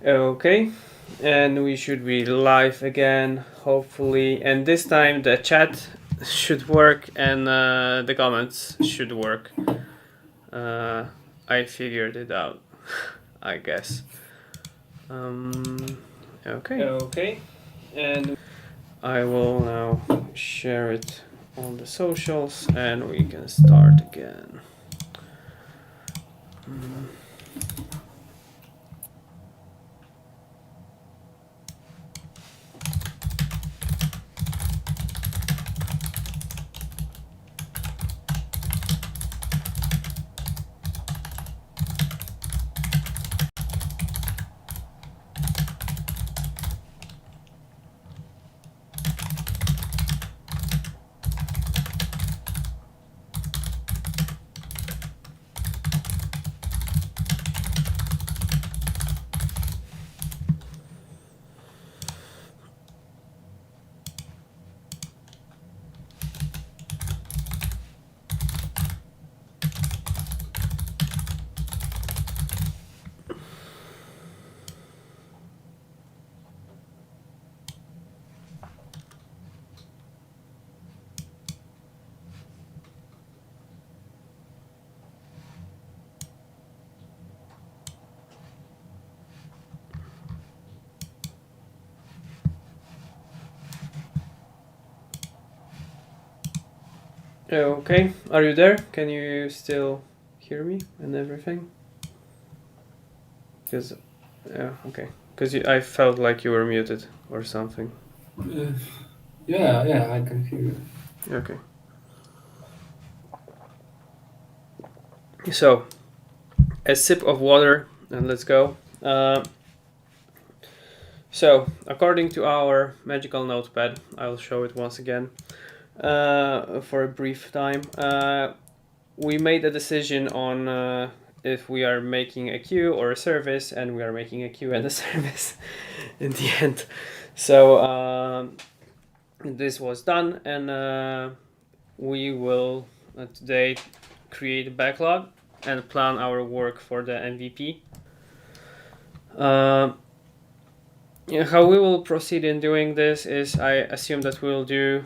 Okay, and we should be live again, hopefully. And this time the chat should work and the comments should work. I figured it out, I guess. Okay. Okay, and I will now share it on the socials and we can start again. Okay, are you there? Can you still hear me and everything? Because, yeah, okay. Because I felt like you were muted or something. yeah, I can hear you. Okay. So, a sip of water and let's go. So, according to our magical notepad, I'll show it once again for a brief time. We made a decision on if we are making a queue or a service, and we are making a queue and a service in the end. So this was done, and we will today create a backlog and plan our work for the MVP. How we will proceed in doing this is I assume that we'll do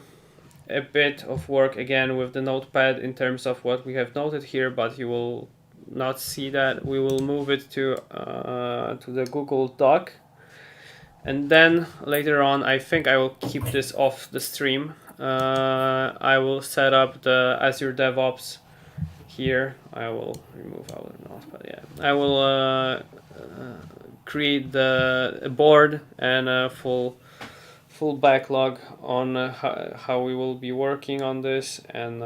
a bit of work again with the notepad in terms of what we have noted here, but you will not see that. We will move it to the Google Doc, and then later on I think I will keep this off the stream. I will set up the Azure DevOps here. I will remove our notepad. Yeah, I will create the board and a full backlog on how we will be working on this, and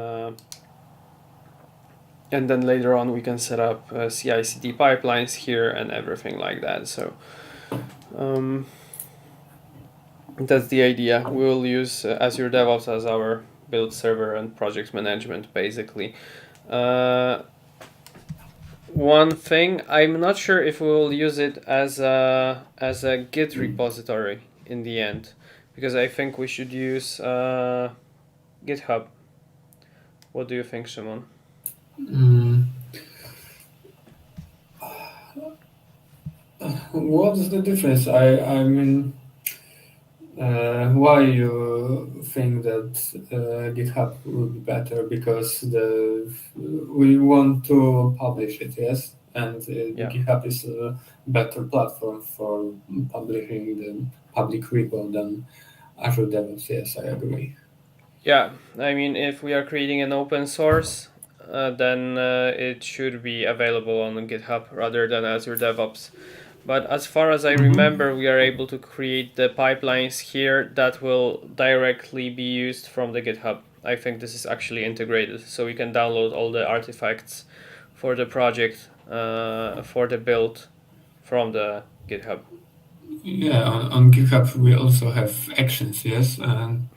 then later on we can set up CI/CD pipelines here and everything like that. So that's the idea. We will use Azure DevOps as our build server and project management, basically. One thing, I'm not sure if we will use it as a Git repository in the end, because I think we should use GitHub. What do you think, Shimon? What's the difference? I mean, why you think that GitHub would be better? Because we want to publish it, yes, and Yeah. GitHub is a better platform for publishing the public repo than Azure DevOps. Yes, I agree. Yeah, I mean, if we are creating an open source, then it should be available on GitHub rather than Azure DevOps. But as far as I remember, we are able to create the pipelines here that will directly be used from the GitHub. I think this is actually integrated, so we can download all the artifacts for the project, for the build from the GitHub. Yeah, on GitHub we also have actions, yes, and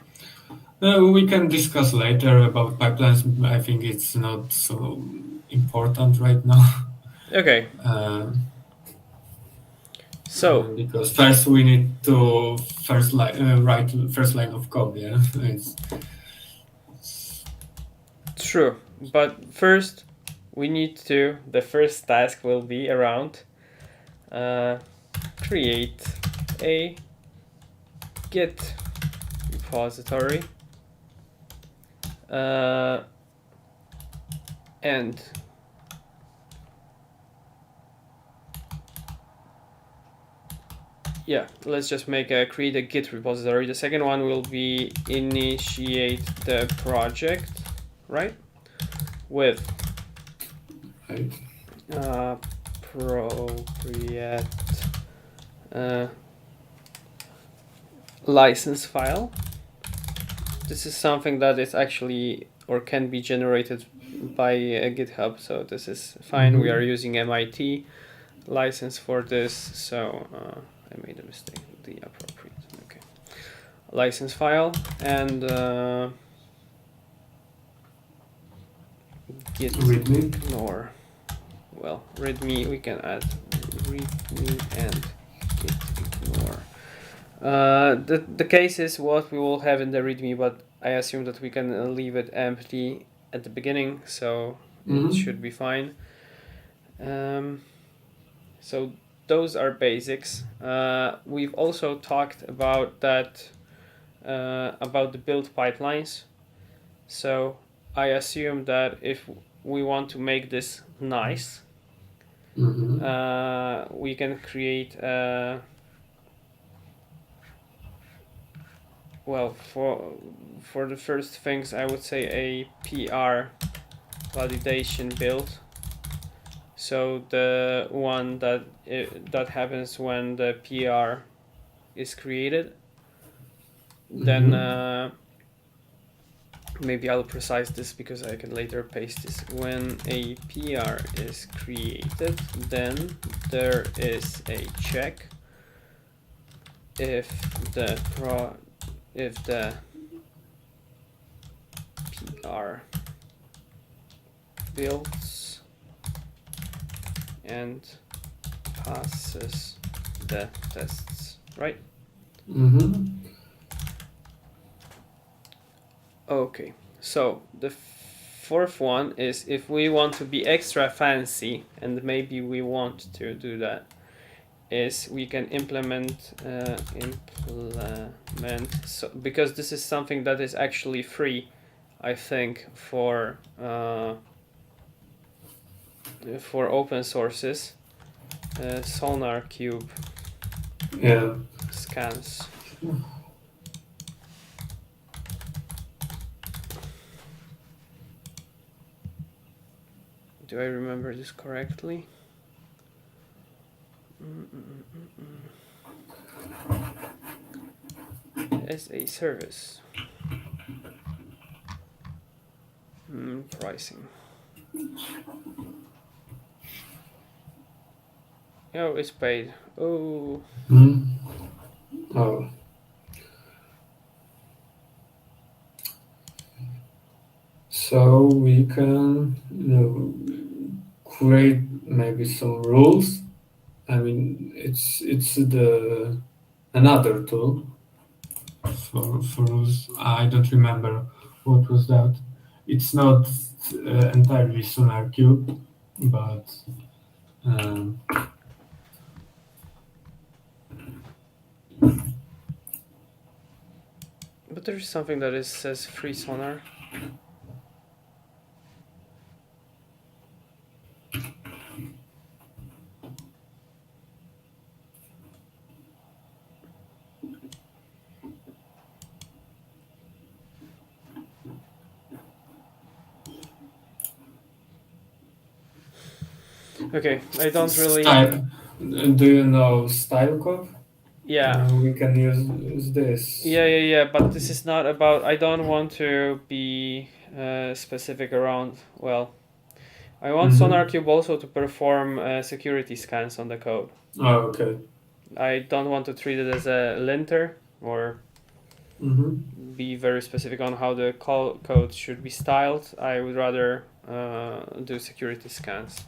we can discuss later about pipelines. I think it's not so important right now. Okay. So because first we need to write first line of code. Yeah, it's true, but first we need to. The first task will be around create a Git repository and yeah, let's just create a Git repository. The second one will be initiate the project, right? With Right. Appropriate license file. This is something that is actually or can be generated by GitHub, so this is fine. We are using MIT license for this, so I made a mistake. The appropriate, okay, license file and git README. ignore. Well, readme we can add readme and git ignore. The case is what we will have in the readme, but I assume that we can leave it empty at the beginning, so it should be fine. So those are basics. We've also talked about that about the build pipelines. So I assume that if we want to make this nice, we can create well, for the first things, I would say a PR validation build. So the one that happens when the PR is created, then maybe I'll precise this because I can later paste this. When a PR is created, then there is a check if the PR builds and passes the tests, right? Okay, so the fourth one is if we want to be extra fancy, and maybe we want to do that, is we can implement so because this is something that is actually free, I think, for open sources. SonarQube scans. Do I remember this correctly? As a service. Pricing. Oh, it's paid. Oh. Oh. So we can create maybe some rules. I mean, it's another tool for rules. I don't remember what was that. It's not entirely SonarQube, but but there is something that says free sonar. Okay, I don't really. Do you know StyleCop? Yeah. We can use this. Yeah. But this is not about. I don't want to be specific around. Well, I want SonarQube also to perform security scans on the code. Oh, okay. I don't want to treat it as a linter or be very specific on how the code should be styled. I would rather do security scans.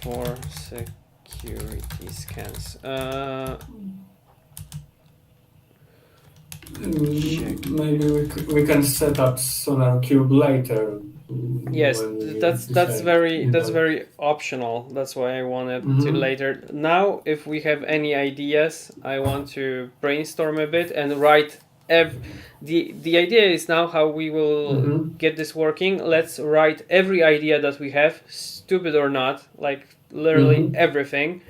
For security scans. Maybe we can set up SonarQube later Yes, when we that's decide in that's the. very optional. That's why I wanted to Mm-hmm. later. Now, if we have any ideas, I want to brainstorm a bit and write. The idea is now how we will Mm-hmm. get this working. Let's write every idea that we have, stupid or not, like literally Mm-hmm. everything,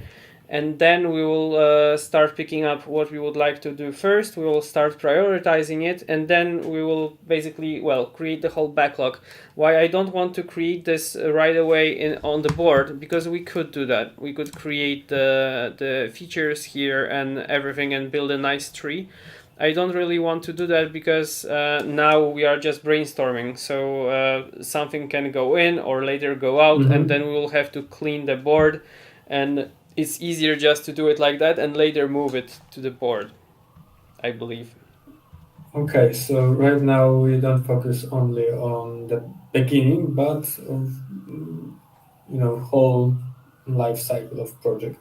and then we will start picking up what we would like to do first. We will start prioritizing it, and then we will basically, well, create the whole backlog. Why I don't want to create this right away on the board, because we could do that. We could create the features here and everything and build a nice tree. I don't really want to do that because now we are just brainstorming. So something can go in or later go out, and Mm-hmm. then we will have to clean the board, and it's easier just to do it like that and later move it to the board, I believe. Okay, so right now we don't focus only on the beginning, but of whole life cycle of project.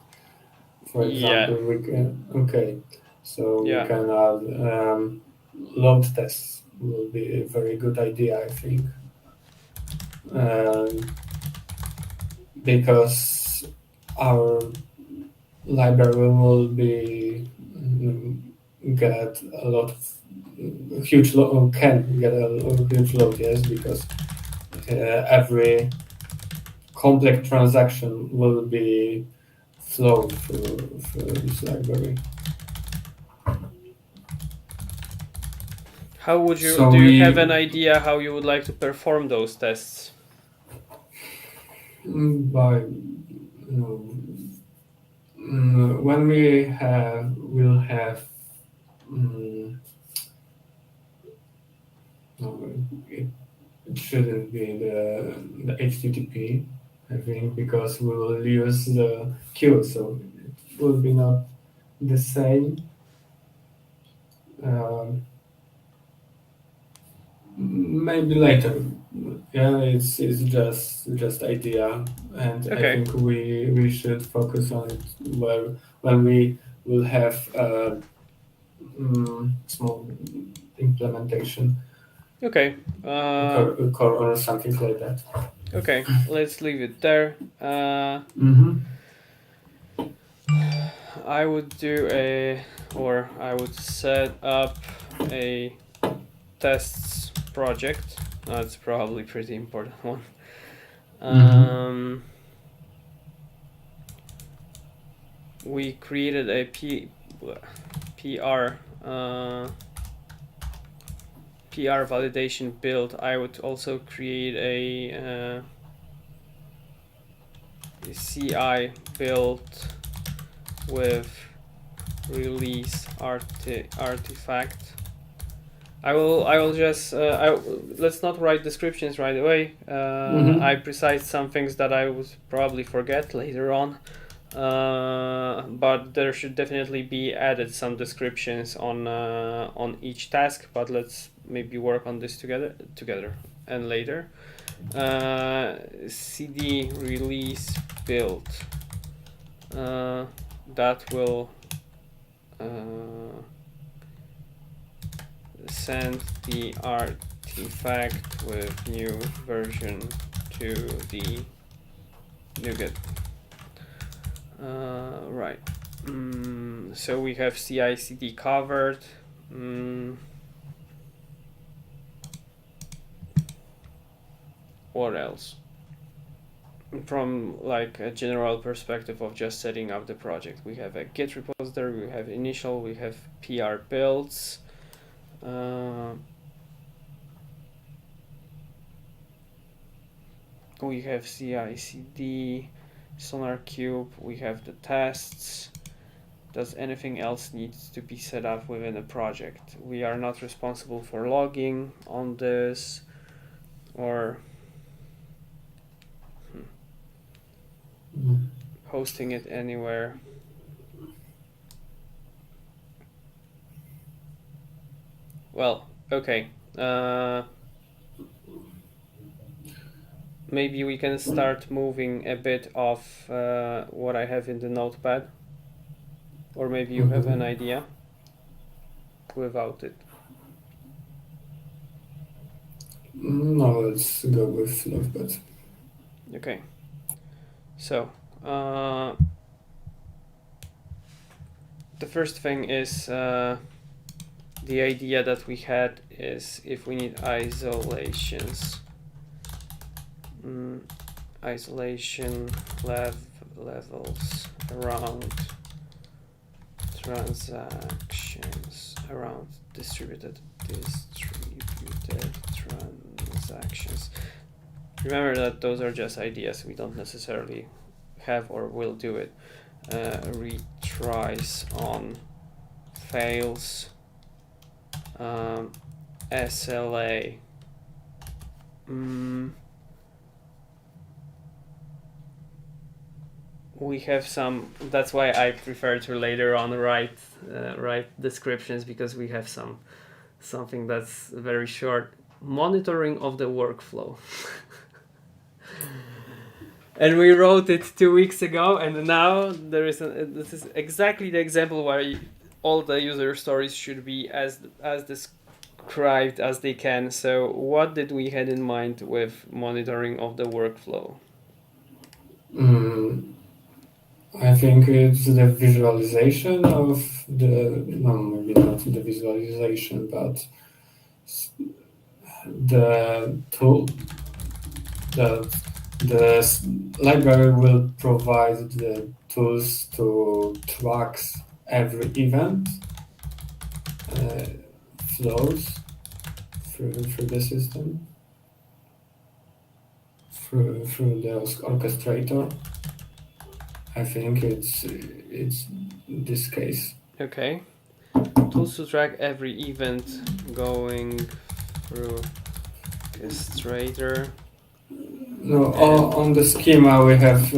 For Yeah, example, we can so we yeah. can add load tests will be a very good idea, I think, um, because our library will be get a lot of huge load can get a huge load, yes, because every complex transaction will be flowed through this library. How would you, So do you have an we idea how you would like to perform those tests? by when we'll have um, no, it shouldn't be the HTTP, I think, because we will use the queue, so it will be not the same. Um, Maybe later. Yeah, it's just idea, and I Okay, think we should focus on it where when we will have a small implementation, okay, core or something like that. okay. Let's leave it there. Mm-hmm. I would do a, or I would set up a tests project. That's probably pretty important one. Mm-hmm. Um, we created a PR PR validation build. I would also create a CI build with release artifact. I will just let's not write descriptions right away. I Mm-hmm. precise some things that I would probably forget later on. But there should definitely be added some descriptions on each task. But let's maybe work on this together and later. CD release build. That will uh, send the artifact with new version to the NuGet. Right. So we have CI/CD covered. What else? From like a general perspective of just setting up the project, we have a Git repository, we have initial, we have PR builds. We have CI/CD, SonarQube, we have the tests. Does anything else need to be set up within a project? We are not responsible for logging on this or hosting it anywhere. Well, okay. Maybe we can start moving a bit of what I have in the notepad. Or maybe you have an Mm-hmm. idea without it. No, let's go with Lovebird. Okay. So, the first thing is the idea that we had is if we need isolations, isolation levels around transactions, around distributed transactions. Remember that those are just ideas. We don't necessarily have or will do it. Retries on fails. SLA. We have some. That's why I prefer to later on write descriptions, because we have something that's very short. Monitoring of the workflow. And we wrote it 2 weeks ago, and now there is this is exactly the example where all the user stories should be as described as they can. So what did we had in mind with monitoring of the workflow? I think it's the visualization of maybe not the visualization, but the tool that the library will provide the tools to track every event flows through the system, through the orchestrator. I think it's this case. Okay. Tools to track every event going through orchestrator. No, on the schema we have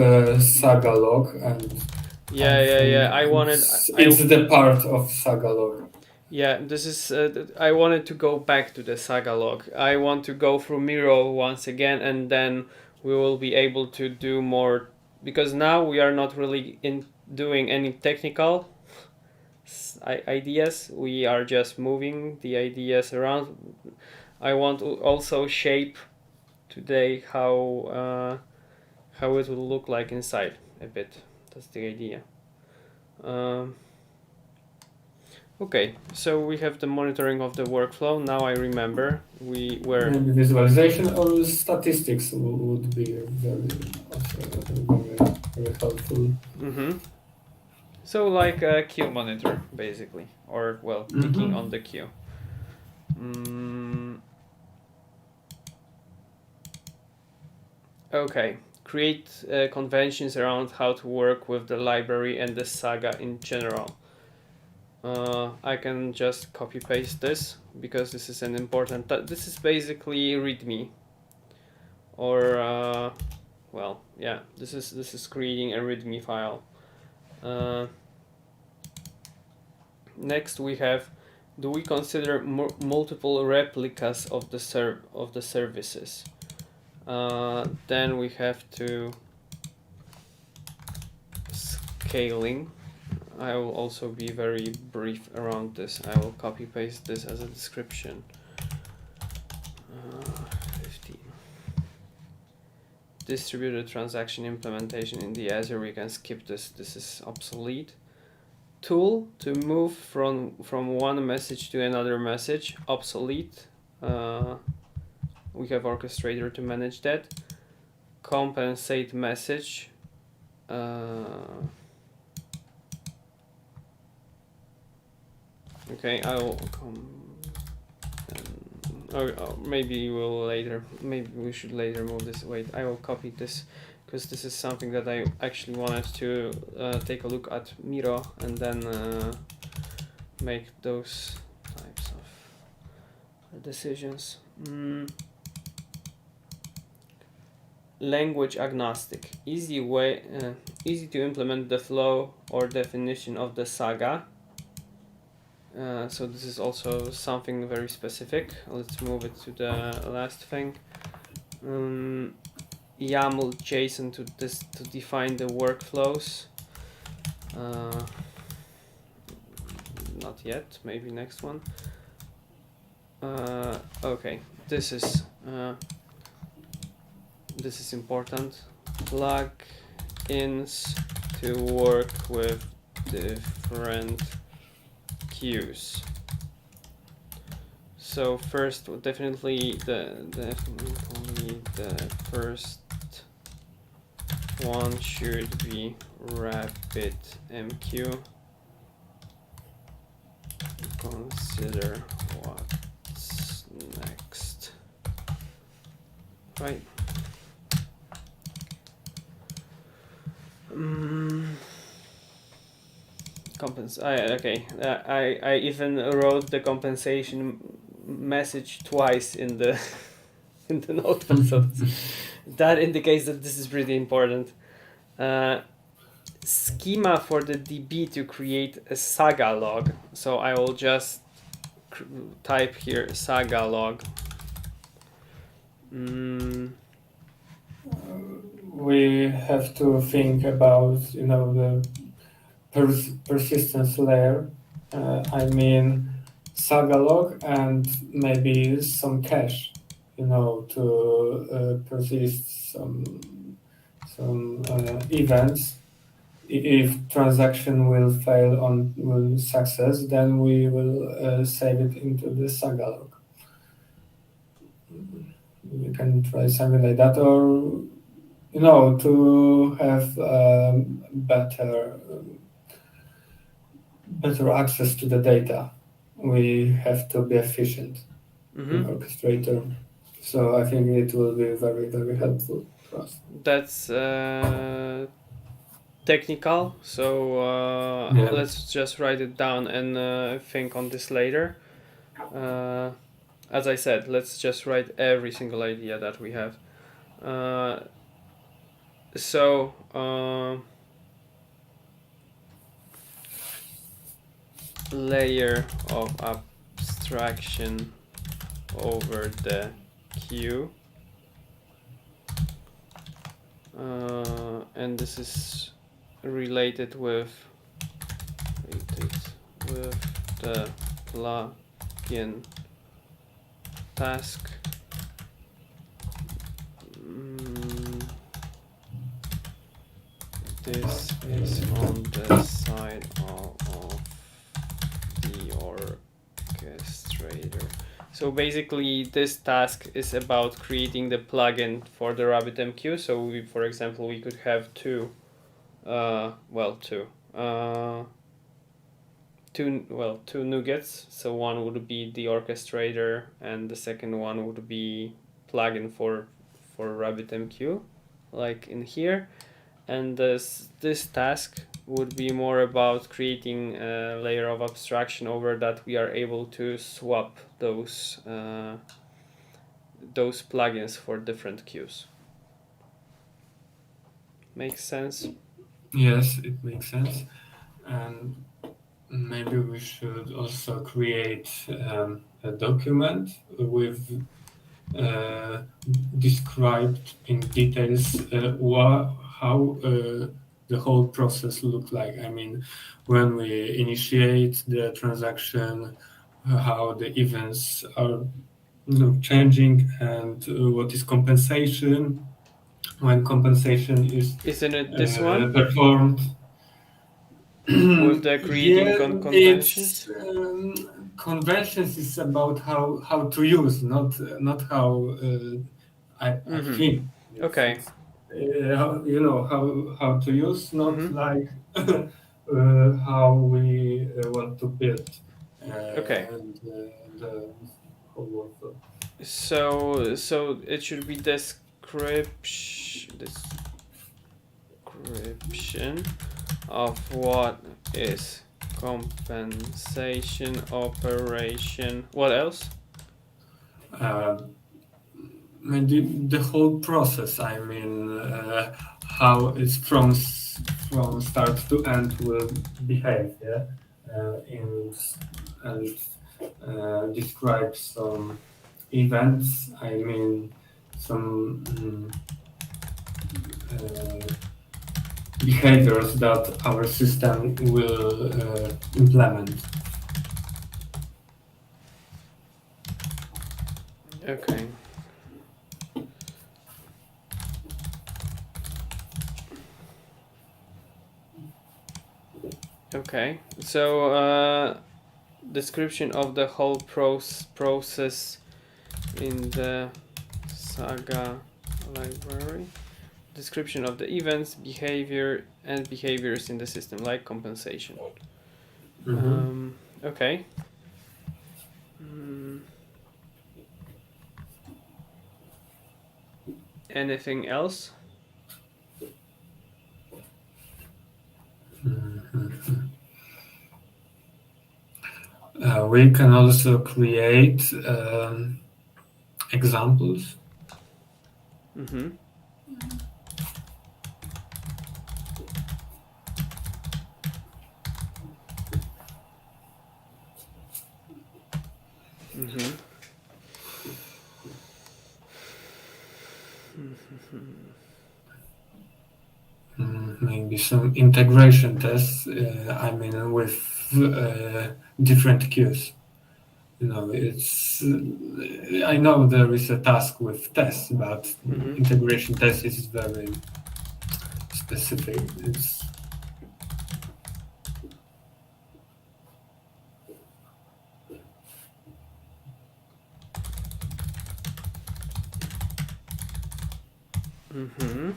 SAGA log, and yeah. I wanted. It's the part of SAGA log. Yeah, this is. I wanted to go back to the SAGA log. I want to go through Miro once again, and then we will be able to do more, because now we are not really doing any technical ideas. We are just moving the ideas around. I want to also shape today how it will look like inside a bit. That's the idea. Okay, so we have the monitoring of the workflow. Now I remember we were... Maybe visualization or statistics would be very helpful. So like a queue monitor, basically. Or, well, clicking on the queue. Okay, create conventions around how to work with the library and the SAGA in general. I can just copy paste this, because this is an important. This is basically README, or well, yeah. This is creating a README file. Next we have: do we consider multiple replicas of the services? Then we have to scaling. I will also be very brief around this. I will copy paste this as a description. 15. Distributed transaction implementation in the Azure. We can skip this. This is obsolete. Tool to move from one message to another message. Obsolete. We have orchestrator to manage that. Compensate message. Okay, I will come. Or maybe we'll later. Maybe we should later move this. Wait, I will copy this, because this is something that I actually wanted to take a look at Miro and then make those types of decisions. Language agnostic. Easy to implement the flow or definition of the SAGA. So this is also something very specific. Let's move it to the last thing. YAML JSON to define the workflows. Not yet. Maybe next one. Okay. this is important. Plugins to work with different queues. So first, definitely the first one should be RabbitMQ. Consider what's next. Right. Okay. I even wrote the compensation message twice in the in the notepad, so that indicates that this is pretty important. Schema for the DB to create a SAGA log. So I will just type here SAGA log. We have to think about, the persistence layer. I mean, SAGA log and maybe some cache, to persist some events. If transaction will fail will success, then we will save it into the SAGA log. We can try something like that, or to have better access to the data. We have to be efficient in orchestrator. So I think it will be very, very helpful for us. That's technical, so let's just write it down and think on this later. As I said, let's just write every single idea that we have. Layer of abstraction over the queue, and this is related with the plugin task. This is on the side of the orchestrator. So basically, this task is about creating the plugin for the RabbitMQ. So for example, we could have two nuggets. So one would be the orchestrator, and the second one would be plugin for RabbitMQ, like in here. And this task would be more about creating a layer of abstraction over that we are able to swap those plugins for different queues. Makes sense? Yes, it makes sense. And maybe we should also create a document with described in details how the whole process looked like. I mean, when we initiate the transaction, how the events are changing, and what is compensation, when compensation isn't it this one performed. with the creating conventions? Conventions is about how to use, not how I think. Okay. How to use, not like how we want to build. Okay. And the whole workflow. So it should be description of what is compensation operation. What else? Maybe the whole process. I mean, how it's from start to end will behave. Yeah, and describe some events. I mean, some behaviors that our system will implement. Okay. Okay. So description of the whole process in the SAGA library. Description of the events, behavior, and behaviors in the system, like compensation. Okay. Anything else? We can also create examples. Mm-hmm. Mm-hmm. Maybe some integration tests. With different queues. It's. I know there is a task with tests, but integration test is very specific. It's. Mm-hmm.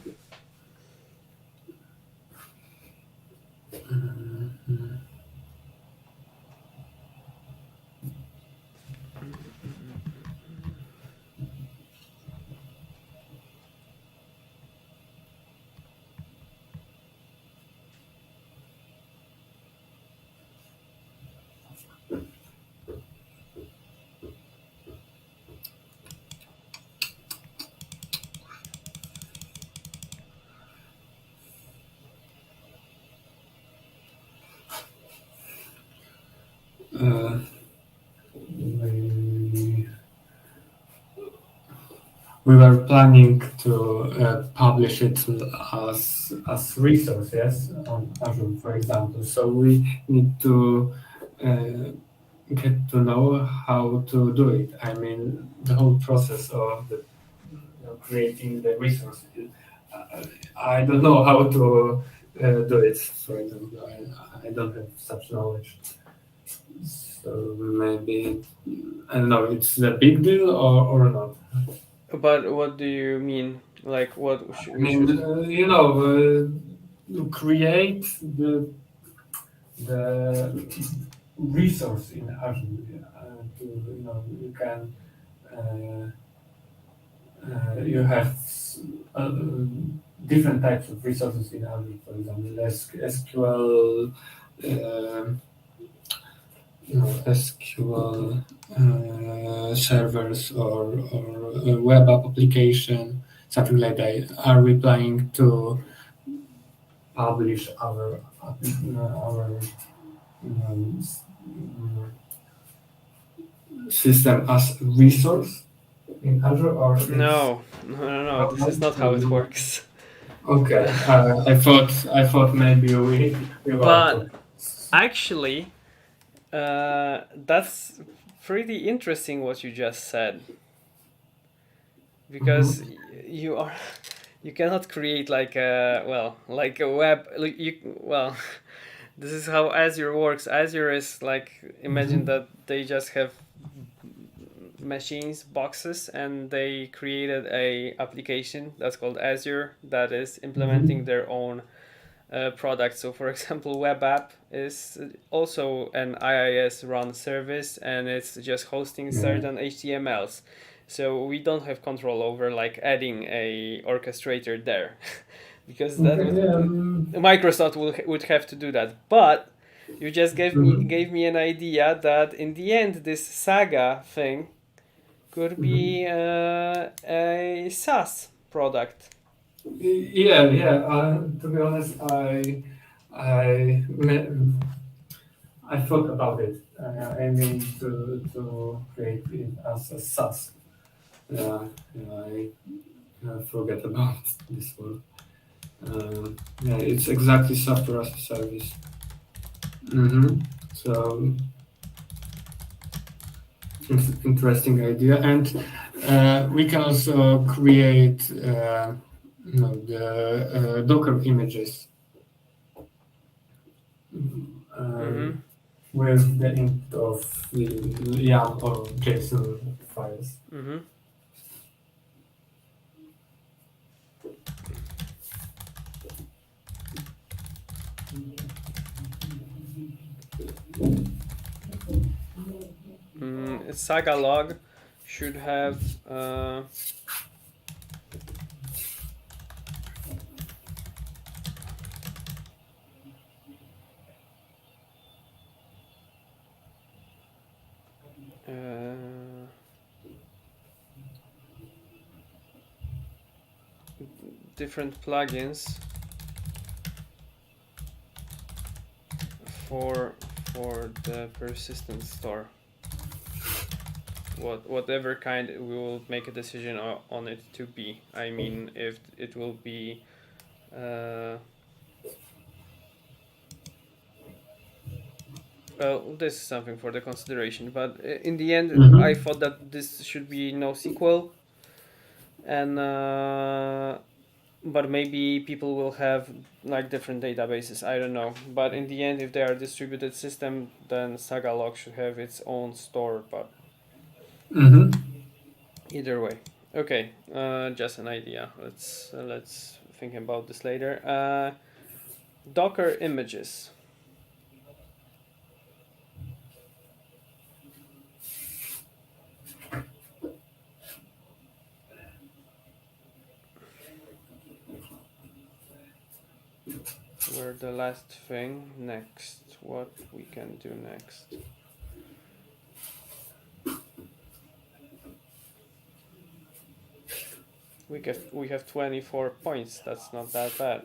We were planning to publish it as resource, yes, on Azure, for example. So we need to get to know how to do it. I mean, the whole process of creating the resource. I don't know how to do it. For example, I don't have such knowledge. So maybe I don't know. It's a big deal or not. But what do you mean? Like, what I mean, create the resource in Azure. You can you have different types of resources in Azure. For example, SQL. SQL servers or a web app application, something like that. Are we planning to publish our system as resource in Azure, or No. This is not how it works. Okay, I thought maybe we were. But actually, that's pretty interesting what you just said, because you cannot create like a web. This is how Azure works. Azure is like, imagine that they just have machines, boxes, and they created a application that's called Azure that is implementing their own product. So for example, web app is also an IIS run service, and it's just hosting certain HTMLs. So we don't have control over like adding a orchestrator there because that Microsoft would have to do that. But you just gave me an idea that in the end this Saga thing could be a SaaS product. Yeah. To be honest, I thought about it. I mean to create it as a SaaS. I forget about this one. It's exactly software as a service. So it's an interesting idea, and We can also create the Docker images Mm-hmm. with the input of YAML or JSON files. Mm-hmm. Saga log should have different plugins for the persistent store. Whatever kind we will make a decision on it to be. I mean, if it will be well, this is something for the consideration, but in the end, I thought that this should be NoSQL, and but maybe people will have like different databases. I don't know, but in the end, if they are a distributed system, then Saga log should have its own store. But either way, okay, just an idea. Let's think about this later. Docker images. We're the last thing. Next, what we can do next? We have 24 points. That's not that bad.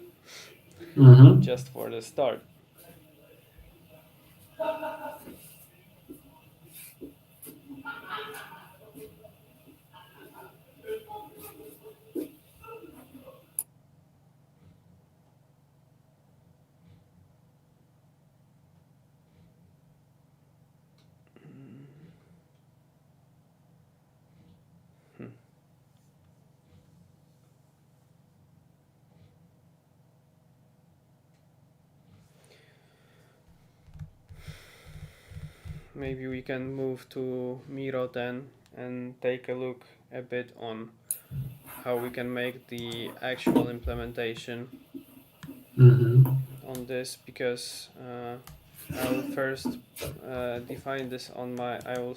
Just for the start. Maybe we can move to Miro then and take a look a bit on how we can make the actual implementation on this, because I will first define this on my. I will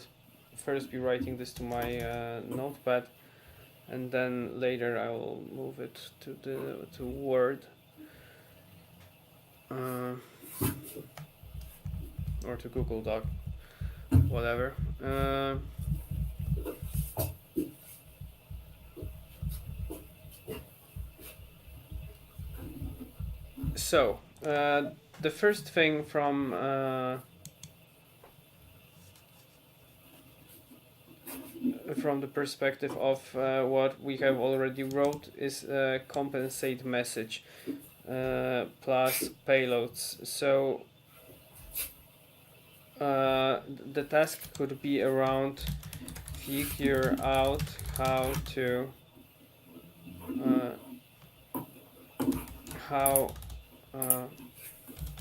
first be writing this to my notepad, and then later I will move it to Word or to Google Doc, whatever. So the first thing from the perspective of what we have already wrote is compensate message plus payloads. So the task could be around figure out how to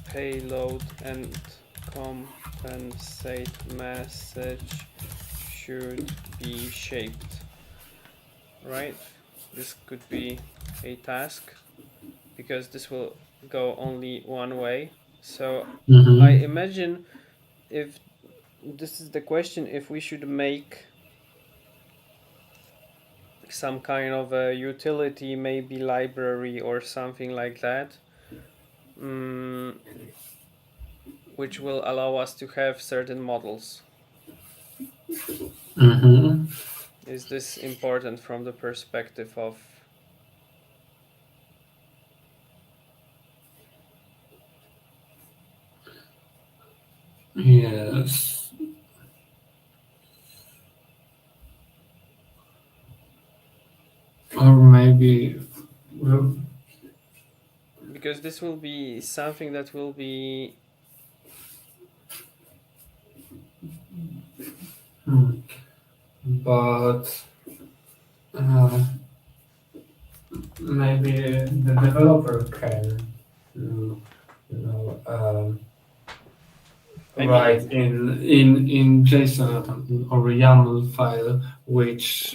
payload and compensate message should be shaped, right? This could be a task because this will go only one way. So I imagine, if this is the question, if we should make some kind of a utility, maybe library or something like that, which will allow us to have certain models. Is this important from the perspective of Yes. Or maybe, well, because this will be something that will be but maybe the developer can, you know, I write mean, in JSON or YAML file, which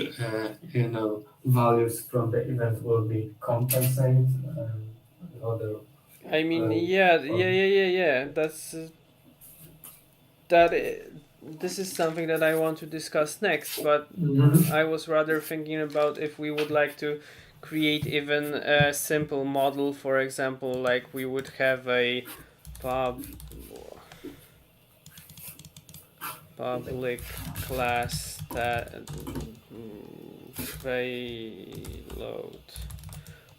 values from the event will be compensated and other. yeah. That's that. This is something that I want to discuss next, but I was rather thinking about if we would like to create even a simple model. For example, like we would have a pub public class that payload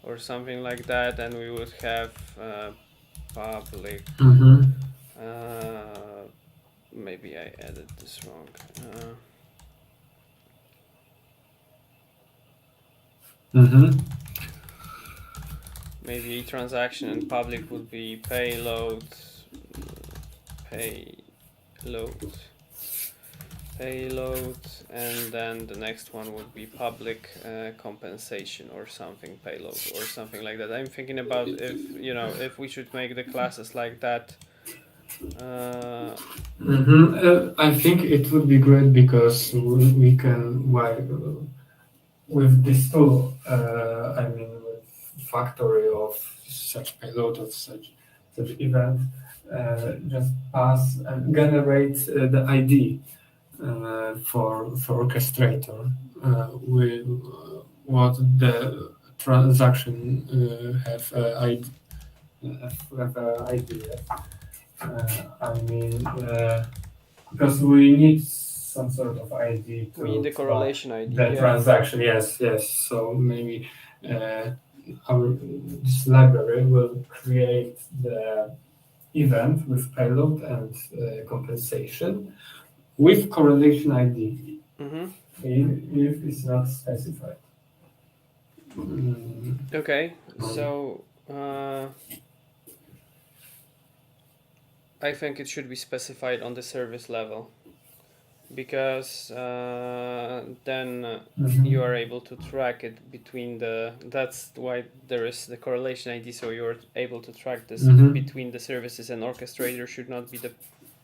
or something like that, and we would have public. Mm-hmm. Maybe I added this wrong. Mm-hmm. Maybe transaction and public would be payload, payload, and then the next one would be public compensation or something, payload or something like that. I'm thinking about if we should make the classes like that. I think it would be great because we can, with this tool, with factory of such payload of such event, just pass and generate the ID for orchestrator with what the transaction have ID. Because we need some sort of ID We need to the track correlation ID. the transaction. Yes, yes. So maybe this library will create the event with payload and compensation with correlation ID if it's not specified. Okay, so I think it should be specified on the service level, because then you are able to track it between that's why there is the correlation ID, so you're able to track this between the services, and orchestrator should not be the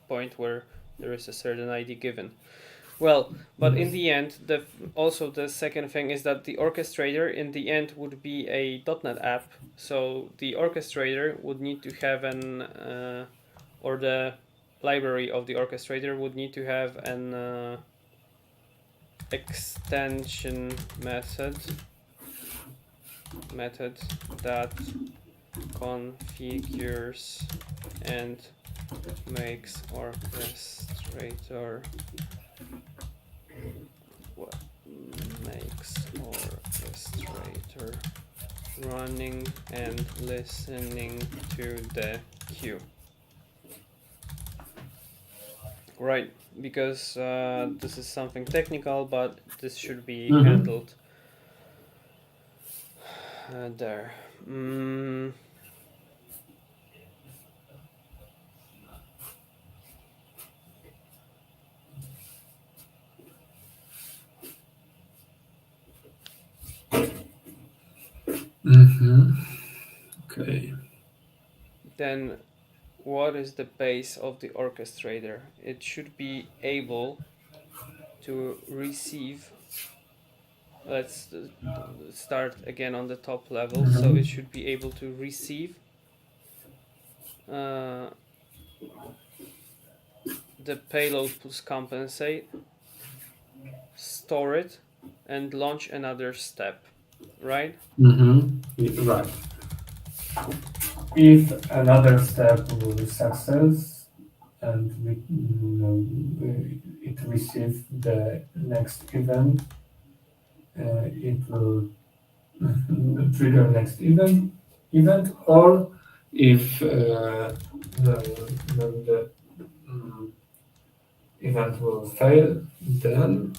point where there is a certain ID given. Well, but in the end, the second thing is that the orchestrator in the end would be a .NET app. So the orchestrator would need to have or the library of the orchestrator would need to have an extension method that configures and makes orchestrator running and listening to the queue. Right, because this is something technical, but this should be handled there. Okay. Then what is the base of the orchestrator? It should be able to receive. Let's start again on the top level. So it should be able to receive the payload plus compensate, store it, and launch another step, right? Right. If another step will be success and it receives the next event, it will trigger next event, or if the event will fail, then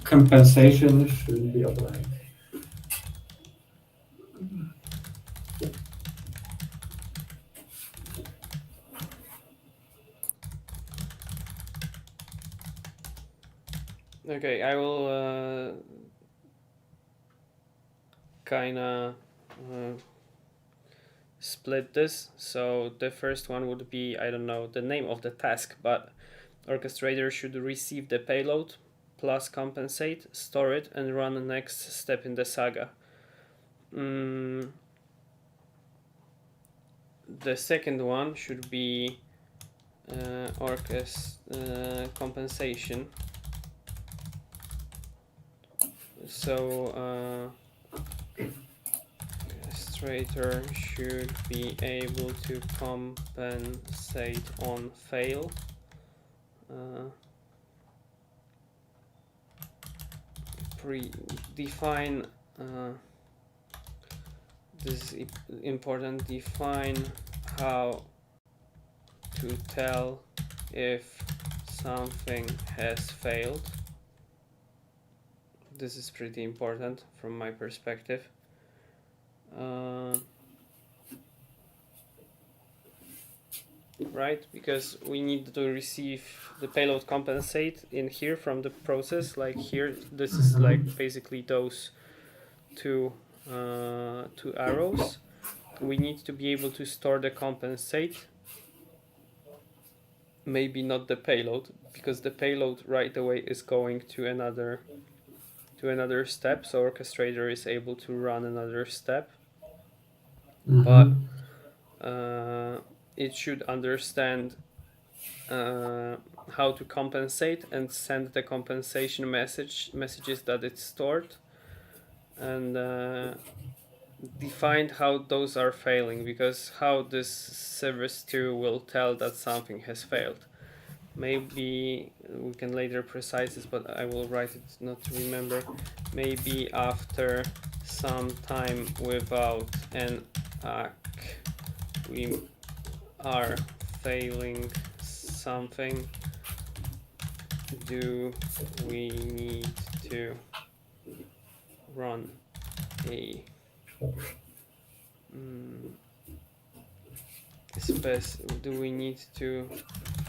compensation should be applied. Okay, I will kind of split this. So the first one would be, I don't know the name of the task, but orchestrator should receive the payload plus compensate, store it, and run the next step in the saga. The second one should be compensation. So orchestrator should be able to compensate on fail. Define this is important. Define how to tell if something has failed. This is pretty important from my perspective. Right, because we need to receive the payload compensate in here from the process. Like here, this is like basically those two arrows. We need to be able to store the compensate, maybe not the payload, because the payload right away is going to another step, so orchestrator is able to run another step. But it should understand how to compensate and send the compensation messages that it's stored, and define how those are failing, because how this service 2 will tell that something has failed. Maybe we can later precise this, but I will write it not to remember. Maybe after some time without an ACK, we are failing something. Do we need to run a do we need to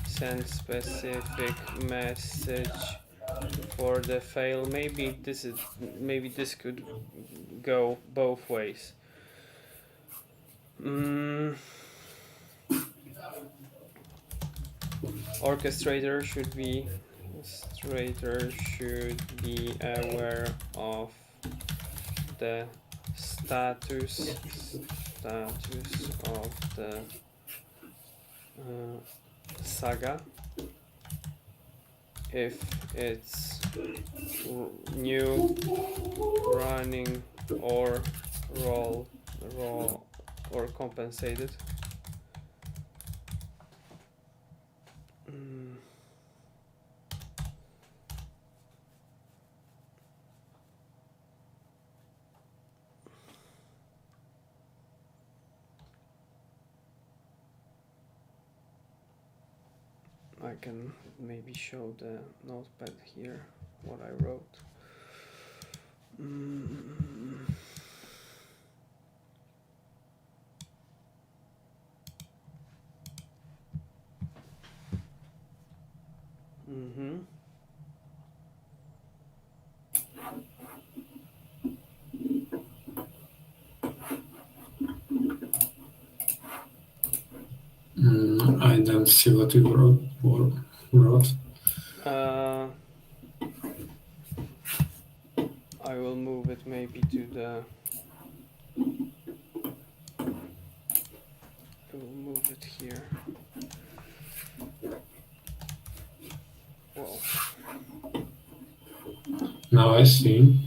send specific message for the fail? Maybe this could go both ways. Orchestrator should be aware of the status of the saga. If it's new, running, or raw or compensated. I can maybe show the notepad here what I wrote. I don't see what you wrote. I will move it maybe to the. I will move it here. Whoa. Now I see.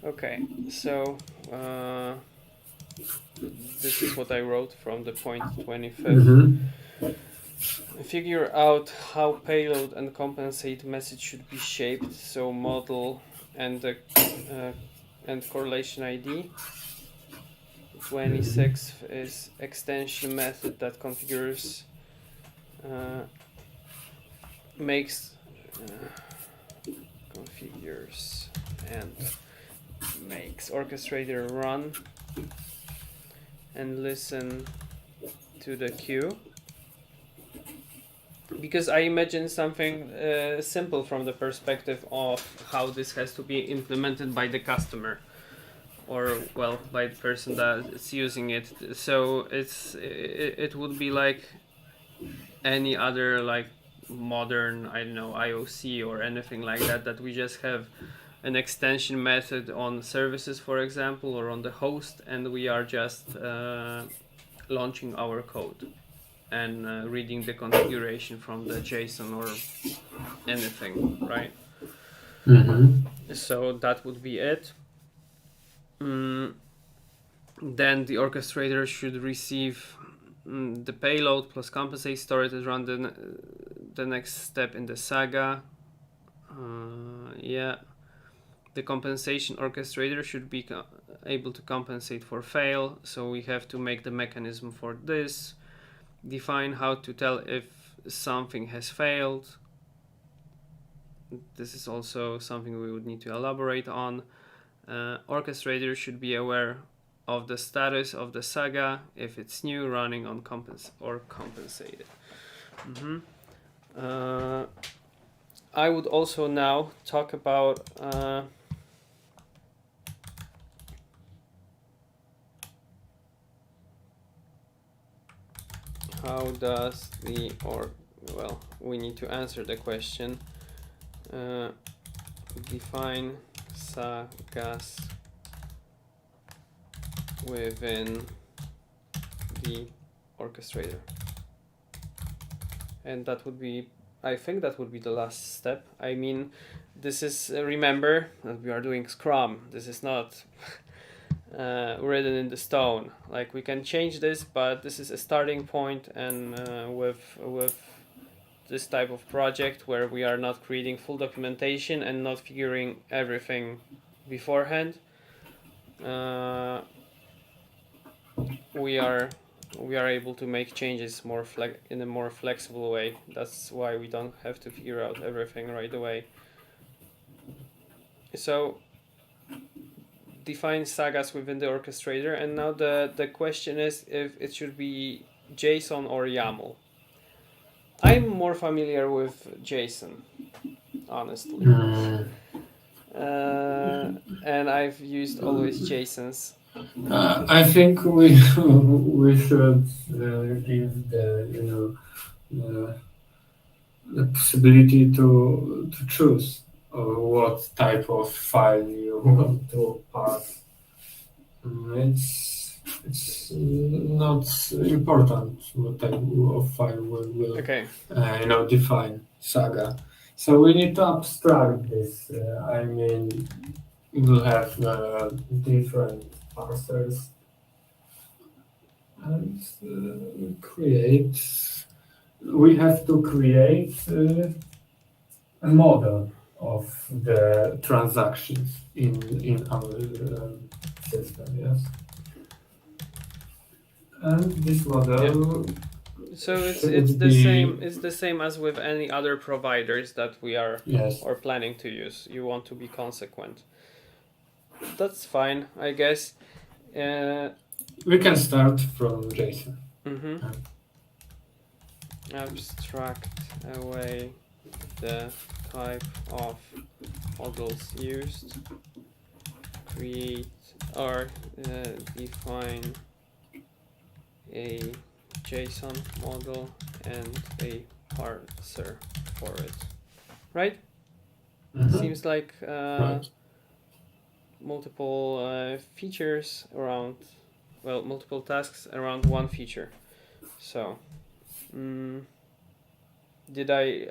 Okay, so this is what I wrote from the point 25th. Mm-hmm. Figure out how payload and compensate message should be shaped. So model and the and correlation ID. 26th is extension method that configures makes configures and makes orchestrator run and listen to the queue, because I imagine something simple from the perspective of how this has to be implemented by the customer, or well, by the person that's using it. So it would be like any other like modern, I don't know, IOC or anything like that we just have an extension method on services, for example, or on the host, and we are just launching our code and reading the configuration from the JSON or anything, right? Mm-hmm. So that would be it. Then the orchestrator should receive the payload plus compensate, store it, and run the next step in the SAGA. Yeah. The compensation orchestrator should be able to compensate for fail, so we have to make the mechanism for this. Define how to tell if something has failed. This is also something we would need to elaborate on. Orchestrator should be aware of the status of the SAGA, if it's new, running on compensated. I would also now talk about how does the, or well, we need to answer the question, define SAGAs within the orchestrator. And that would be, I think that would be the last step. I mean, this is, remember that we are doing Scrum. This is not written in the stone. Like, we can change this, but this is a starting point, and with this type of project where we are not creating full documentation and not figuring everything beforehand, we are able to make changes in a more flexible way. That's why we don't have to figure out everything right away. So define sagas within the orchestrator, and now the question is if it should be JSON or YAML. I'm more familiar with JSON, honestly. And I've used always JSONs. I think we we should give the possibility to choose what type of file you want to pass. It's not important what type of file will Okay. define Saga. So we need to abstract this. I mean, we will have different parsers and create. We have to create a model of the transactions in our system. Yes, and this model. So it's the same as with any other providers that we are or planning to use. You want to be consequent. That's fine, I guess. We can start from JSON. Abstract away the type of models used. Create or define a JSON model and a parser for it. Right? Seems like Right. multiple features around, well, multiple tasks around one feature. So, did I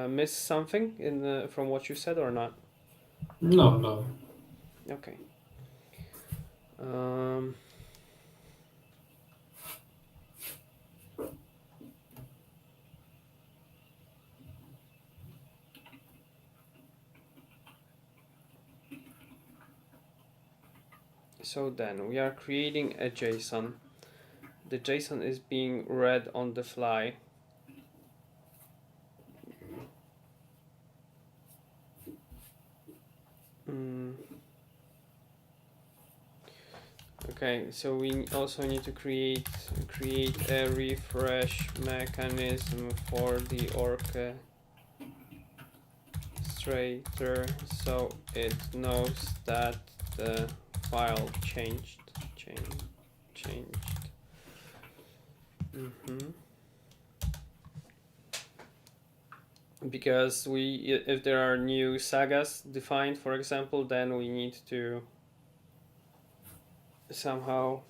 miss something from what you said or not? No. Okay. So then we are creating a JSON. The JSON is being read on the fly. Okay, so we also need to create a refresh mechanism for the orchestrator, so it knows that the file changed. Because if there are new sagas defined, for example, then we need to somehow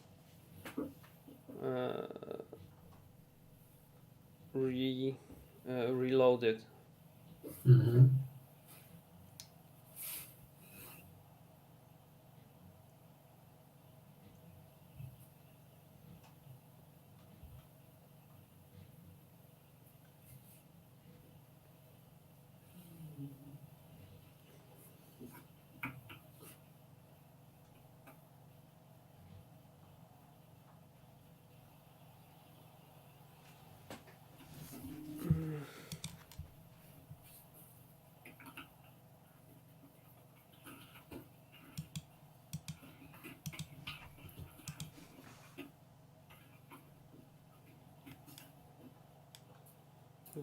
reload it.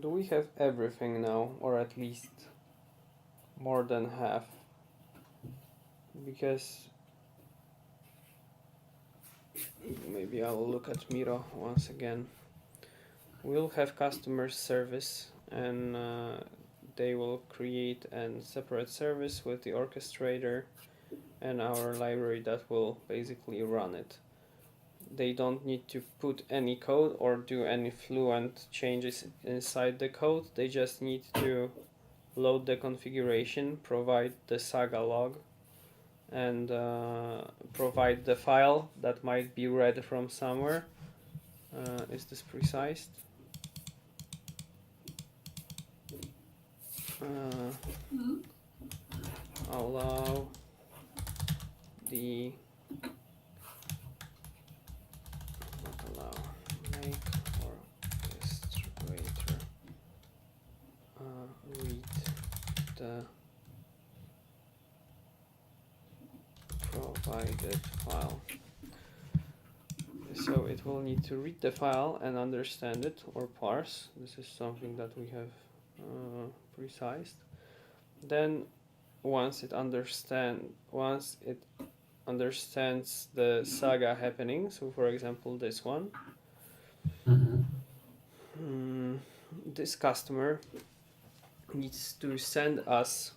Do we have everything now, or at least more than half? Because maybe I'll look at Miro once again. We'll have customer service, and they will create a separate service with the orchestrator and our library that will basically run it. They don't need to put any code or do any fluent changes inside the code. They just need to load the configuration, provide the SAGA log, and provide the file that might be read from somewhere. Is this precise? Allow the make orchestrator read the provided file. So it will need to read the file and understand it or parse. This is something that we have precised. Then once it understands the saga happening, so for example this one, this customer needs to send us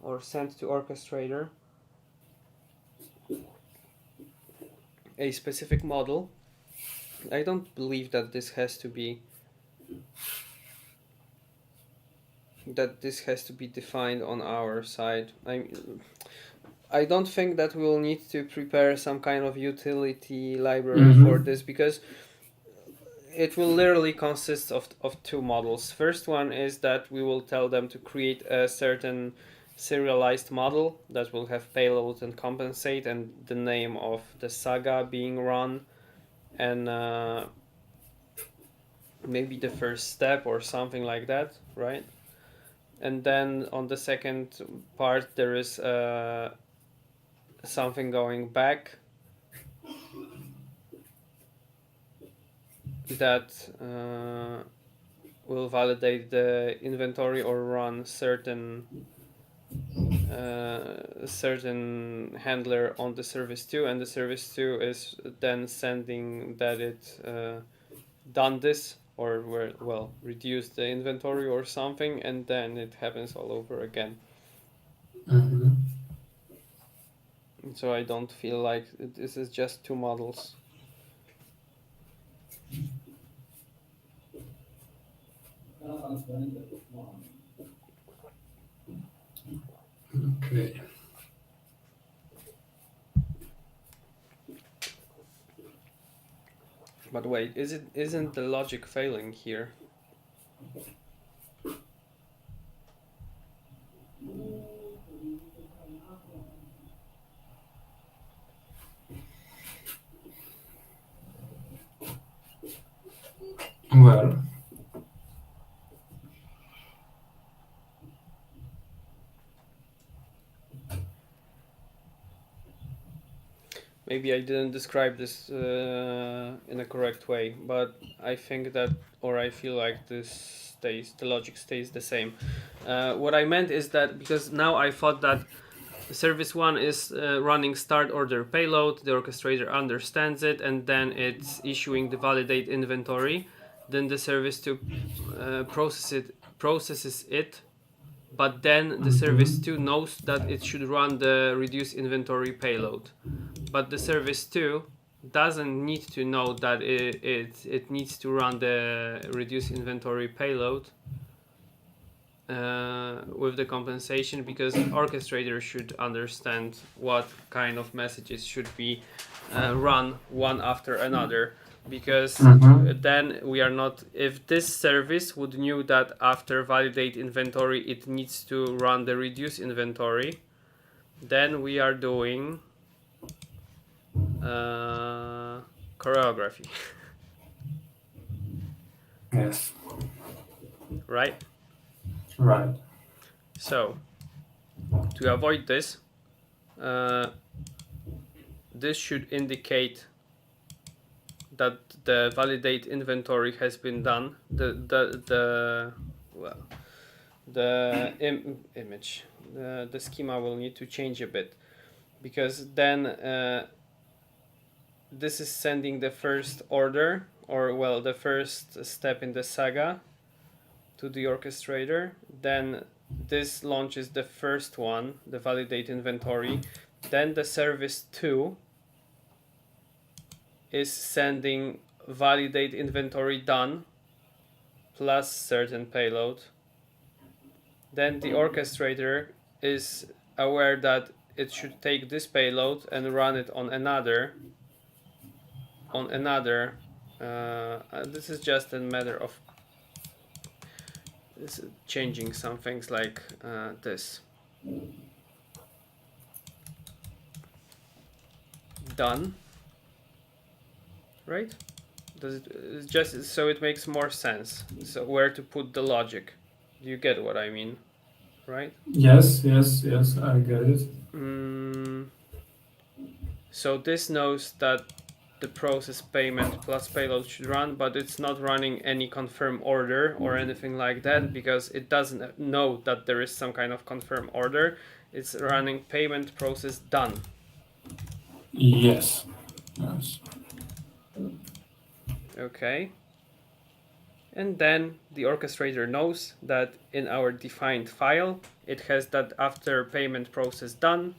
or send to orchestrator a specific model. I don't believe that this has to be defined on our side. I don't think that we'll need to prepare some kind of utility library for this, because it will literally consist of two models. First one is that we will tell them to create a certain serialized model that will have payload and compensate and the name of the saga being run, and maybe the first step or something like that, right? And then on the second part there is something going back that will validate the inventory or run certain handler on the service 2, and the service 2 is then sending that it done this or reduced the inventory or something, and then it happens all over again. So I don't feel like this is just two models. Okay. But wait, isn't the logic failing here? Well, Maybe I didn't describe this in a correct way, but I think that, or I feel like the logic stays the same. What I meant is that because now I thought that service 1 is running start order payload, the orchestrator understands it, and then it's issuing the validate inventory. Then the service 2 processes it, but then the service 2 knows that it should run the reduce inventory payload. But the service 2 doesn't need to know that it needs to run the reduce inventory payload with the compensation, because orchestrator should understand what kind of messages should be run one after another, because then we are not, if this service would knew that after validate inventory it needs to run the reduce inventory, then we are doing choreography. yes, Right? right. So to avoid this, this should indicate that the validate inventory has been done. Image, the schema will need to change a bit, because then this is sending the first order, or well, the first step in the saga to the orchestrator. Then this launches the first one, the validate inventory. Then the service 2 is sending validate inventory done plus certain payload. Then the orchestrator is aware that it should take this payload and run it on another. This is just a matter of changing some things like this. Done. Right? Does it just so it makes more sense? So where to put the logic? Do you get what I mean? Right? Yes, I get it. So this knows that the process payment plus payload should run, but it's not running any confirm order or anything like that, because it doesn't know that there is some kind of confirm order. It's running payment process done. Yes. Okay. And then the orchestrator knows that in our defined file, it has that after payment process done,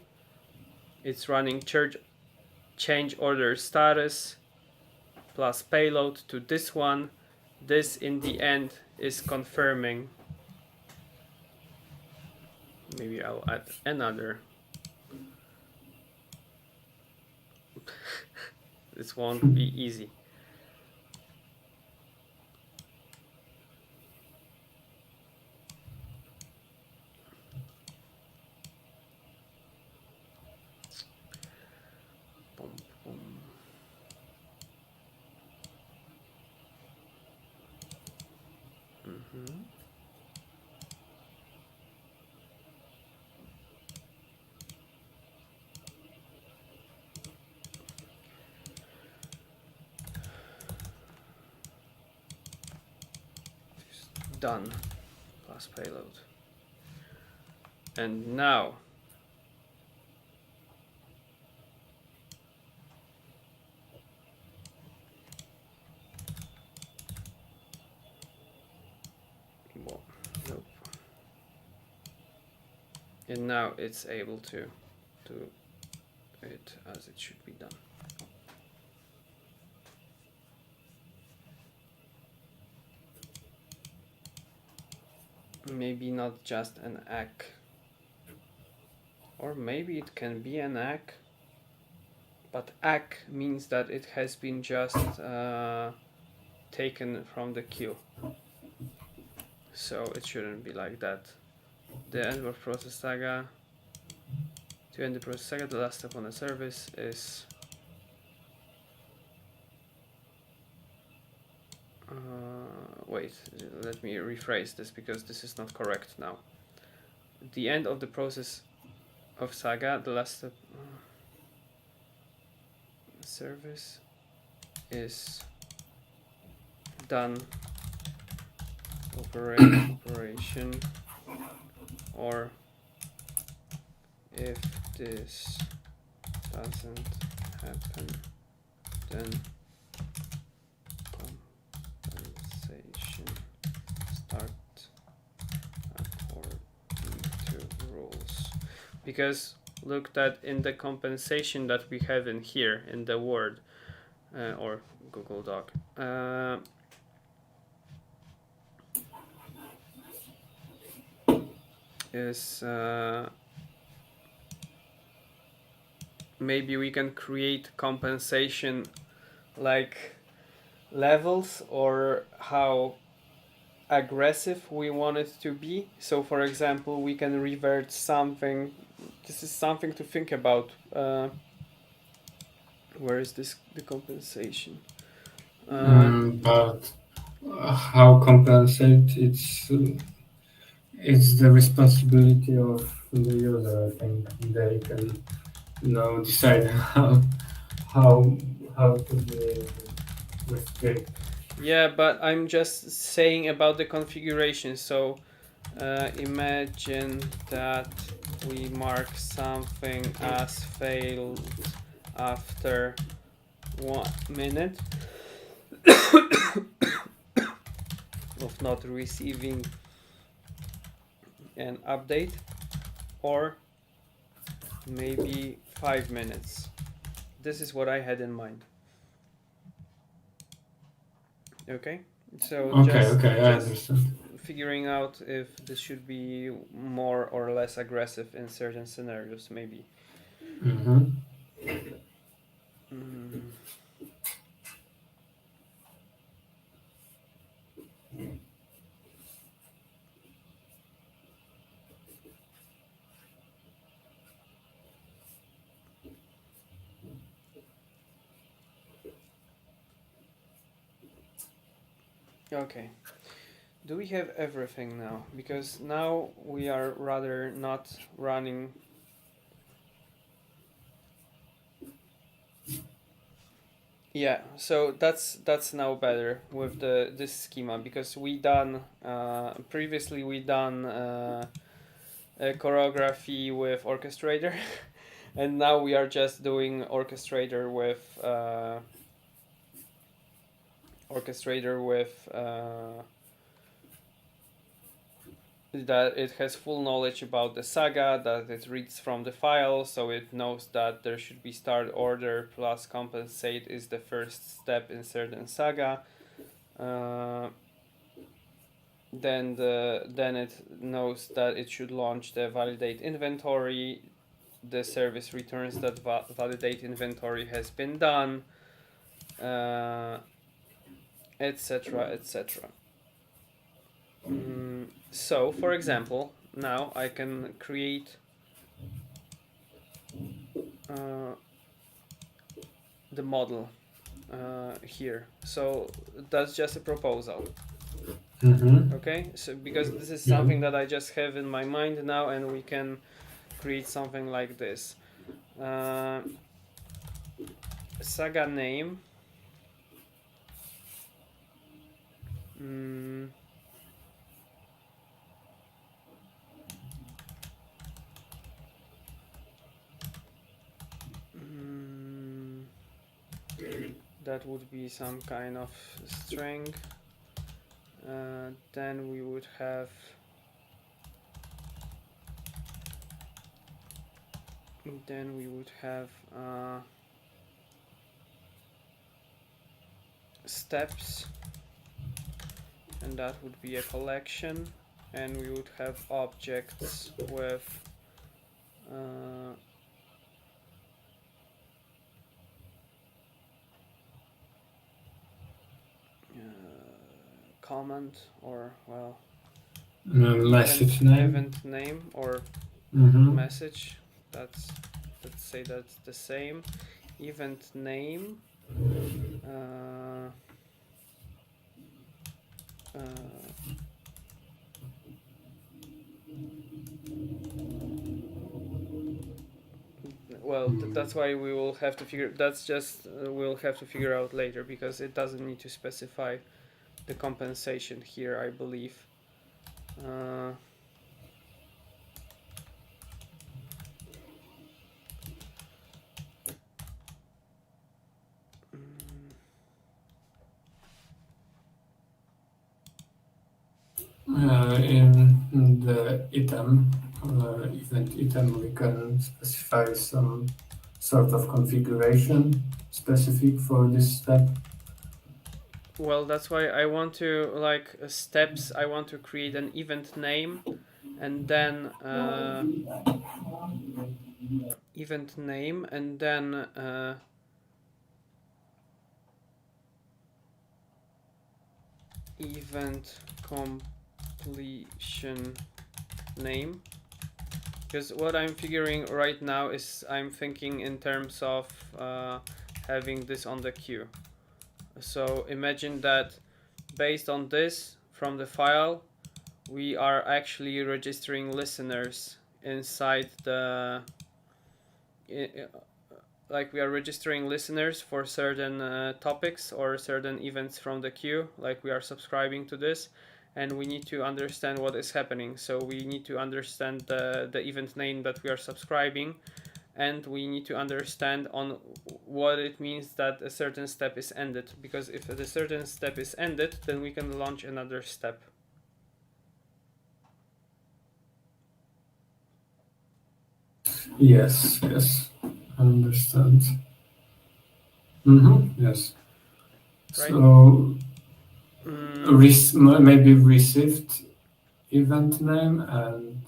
it's running change order status plus payload to this one. This in the end is confirming. Maybe I'll add another. This won't be easy. Done plus payload. And now nope. And now it's able to do it as it should be done. Maybe not just an ACK, or maybe it can be an ACK, but ACK means that it has been just taken from the queue, so it shouldn't be like that. The end of process saga, to end the process saga, the last step on the service is wait, let me rephrase this because this is not correct now. The end of the process of SAGA, the last step, service is done operation, or if this doesn't happen, then compensation start according to rules. Because look that in the compensation that we have in here in the Word or Google Doc, is maybe we can create compensation like levels or how aggressive we want it to be. So for example, we can revert something. This is something to think about. Where is this, the compensation? But how compensate? It's the responsibility of the user. I think they can decide how to be restrict. Yeah, but I'm just saying about the configuration. So imagine that we mark something as failed after 1 minute of not receiving an update, or maybe 5 minutes. This is what I had in mind. Okay, so Okay, I understand. figuring out if this should be more or less aggressive in certain scenarios, maybe. Mm-hmm. Okay. Do we have everything now? Because now we are rather not running. Yeah, so that's now better with this schema, because we done previously we done a choreography with orchestrator, and now we are just doing orchestrator with that it has full knowledge about the saga, that it reads from the file, so it knows that there should be start order plus compensate is the first step in certain saga. Then it knows that it should launch the validate inventory. The service returns that validate inventory has been done, etc., etc. So, for example, now I can create the model here. So that's just a proposal. Mm-hmm. Okay, so because this is something that I just have in my mind now, and we can create something like this. Saga name. That would be some kind of string. Then we would have steps, and that would be a collection, and we would have objects with comment, or well, message event name or message. Let's say that's the same. Event name, Well, that's why we will have to figure. That's just we'll have to figure out later because it doesn't need to specify the compensation here, I believe. Uh, In the item, event item, we can specify some sort of configuration specific for this step. well, that's why I want to like steps. I want to create an event name, and then event name, and then event completion name. Because what I'm figuring right now is I'm thinking in terms of having this on the queue. So imagine that based on this from the file, we are actually registering listeners inside the like we are registering listeners for certain topics or certain events from the queue, like we are subscribing to this, and we need to understand what is happening. So we need to understand the event name that we are subscribing, and we need to understand on what it means that a certain step is ended, because if a certain step is ended, then we can launch another step. Yes, I understand. Yes. Right. So maybe received event name and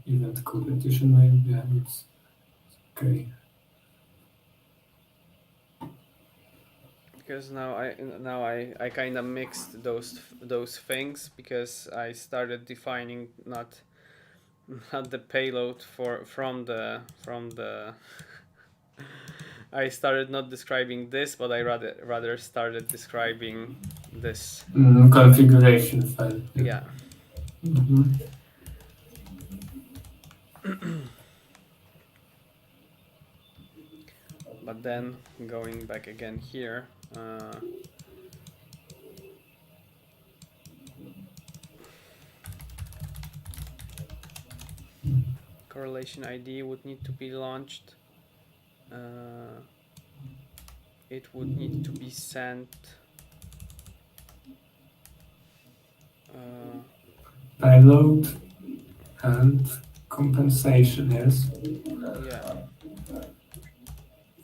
event competition name. Yeah, it's okay. Because now I kind of mixed those things, because I started defining not the payload from the I started not describing this, but I rather started describing this Configuration file. yeah. But then going back again here, correlation ID would need to be launched. It would need to be sent. Payload and compensation, yes. Yeah.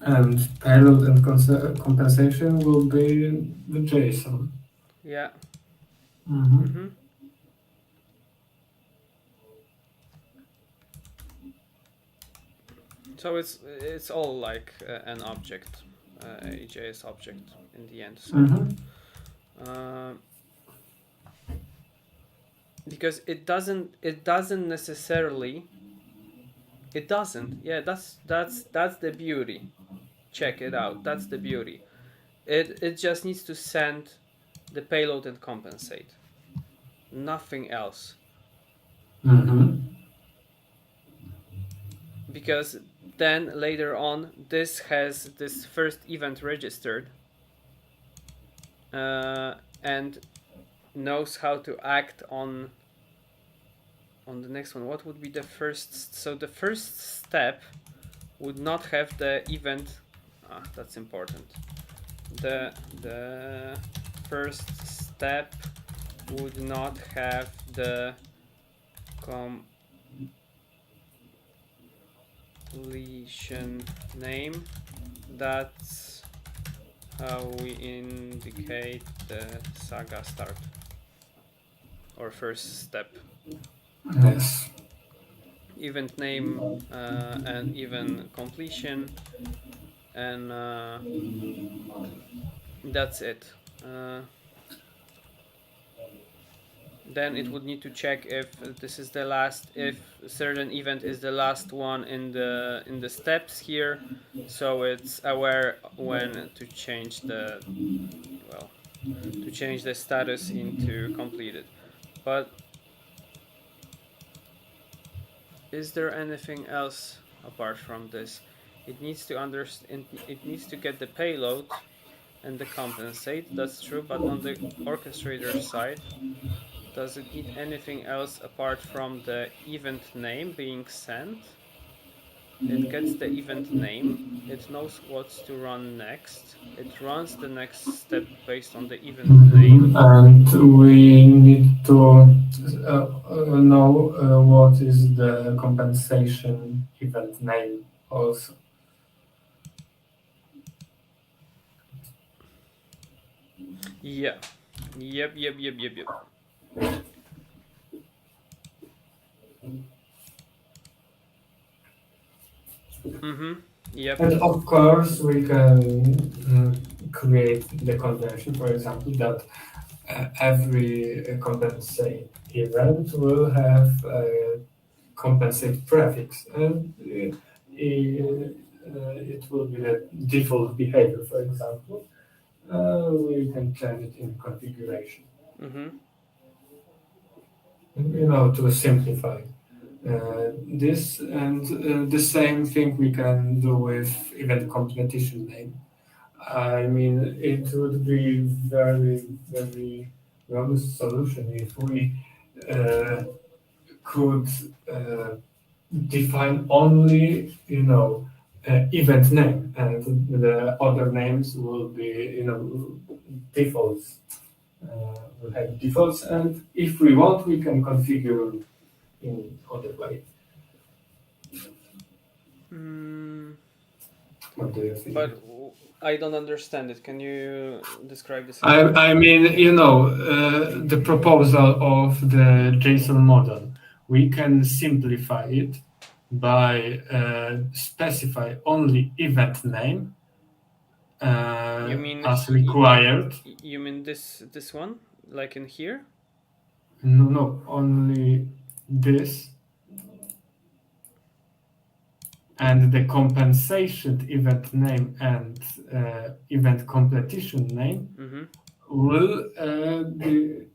And payload and compensation will be the JSON. Yeah. So it's all like an object, a JS object in the end. So because it doesn't necessarily. It doesn't. Yeah, that's the beauty. Check it out. That's the beauty. It just needs to send the payload and compensate. Nothing else. Because then later on, this has this first event registered, and knows how to act on the next one. What would be the first? So the first step would not have the event. That's important. The first step would not have the completion name. That's how we indicate the saga start or first step. Yes. Event name and even completion, and that's it. Then it would need to check if this is the last, if a certain event is the last one in the steps here, so it's aware when to change the, well, to change the status into completed. But is there anything else apart from this? It needs to understand. It needs to get the payload and the compensate. That's true. But on the orchestrator side, does it need anything else apart from the event name being sent? It gets the event name. It knows what to run next. It runs the next step based on the event name. And we need to know what is the compensation event name also. Yeah. Yep. Mm-hmm. Yep. And of course, we can create the convention, for example, that every compensate event will have a compensate prefix, and it will be the default behavior, for example. We can change it in configuration. Mm-hmm. To simplify this, and the same thing we can do with event completion name. I mean, it would be very, very robust solution if we uh, could define only, event name, and the other names will be, defaults. We'll have defaults, and if we want, we can configure in other way. What do you think? But I don't understand it. Can you describe this? I mean, the proposal of the JSON model, we can simplify it by specify only event name You mean as required. You mean this one, like in here? No, only this. And the compensation event name and event completion name will be,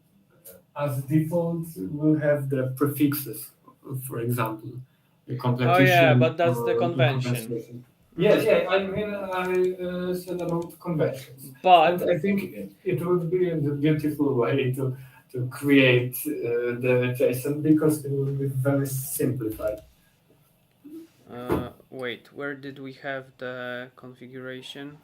as default, will have the prefixes. For example, the completion. Oh yeah, but that's the or convention. compensation. Yes, yeah. I mean, I said about conventions, But and I think it would be a beautiful way to create the JSON, because it will be very simplified. wait, where did we have the configuration?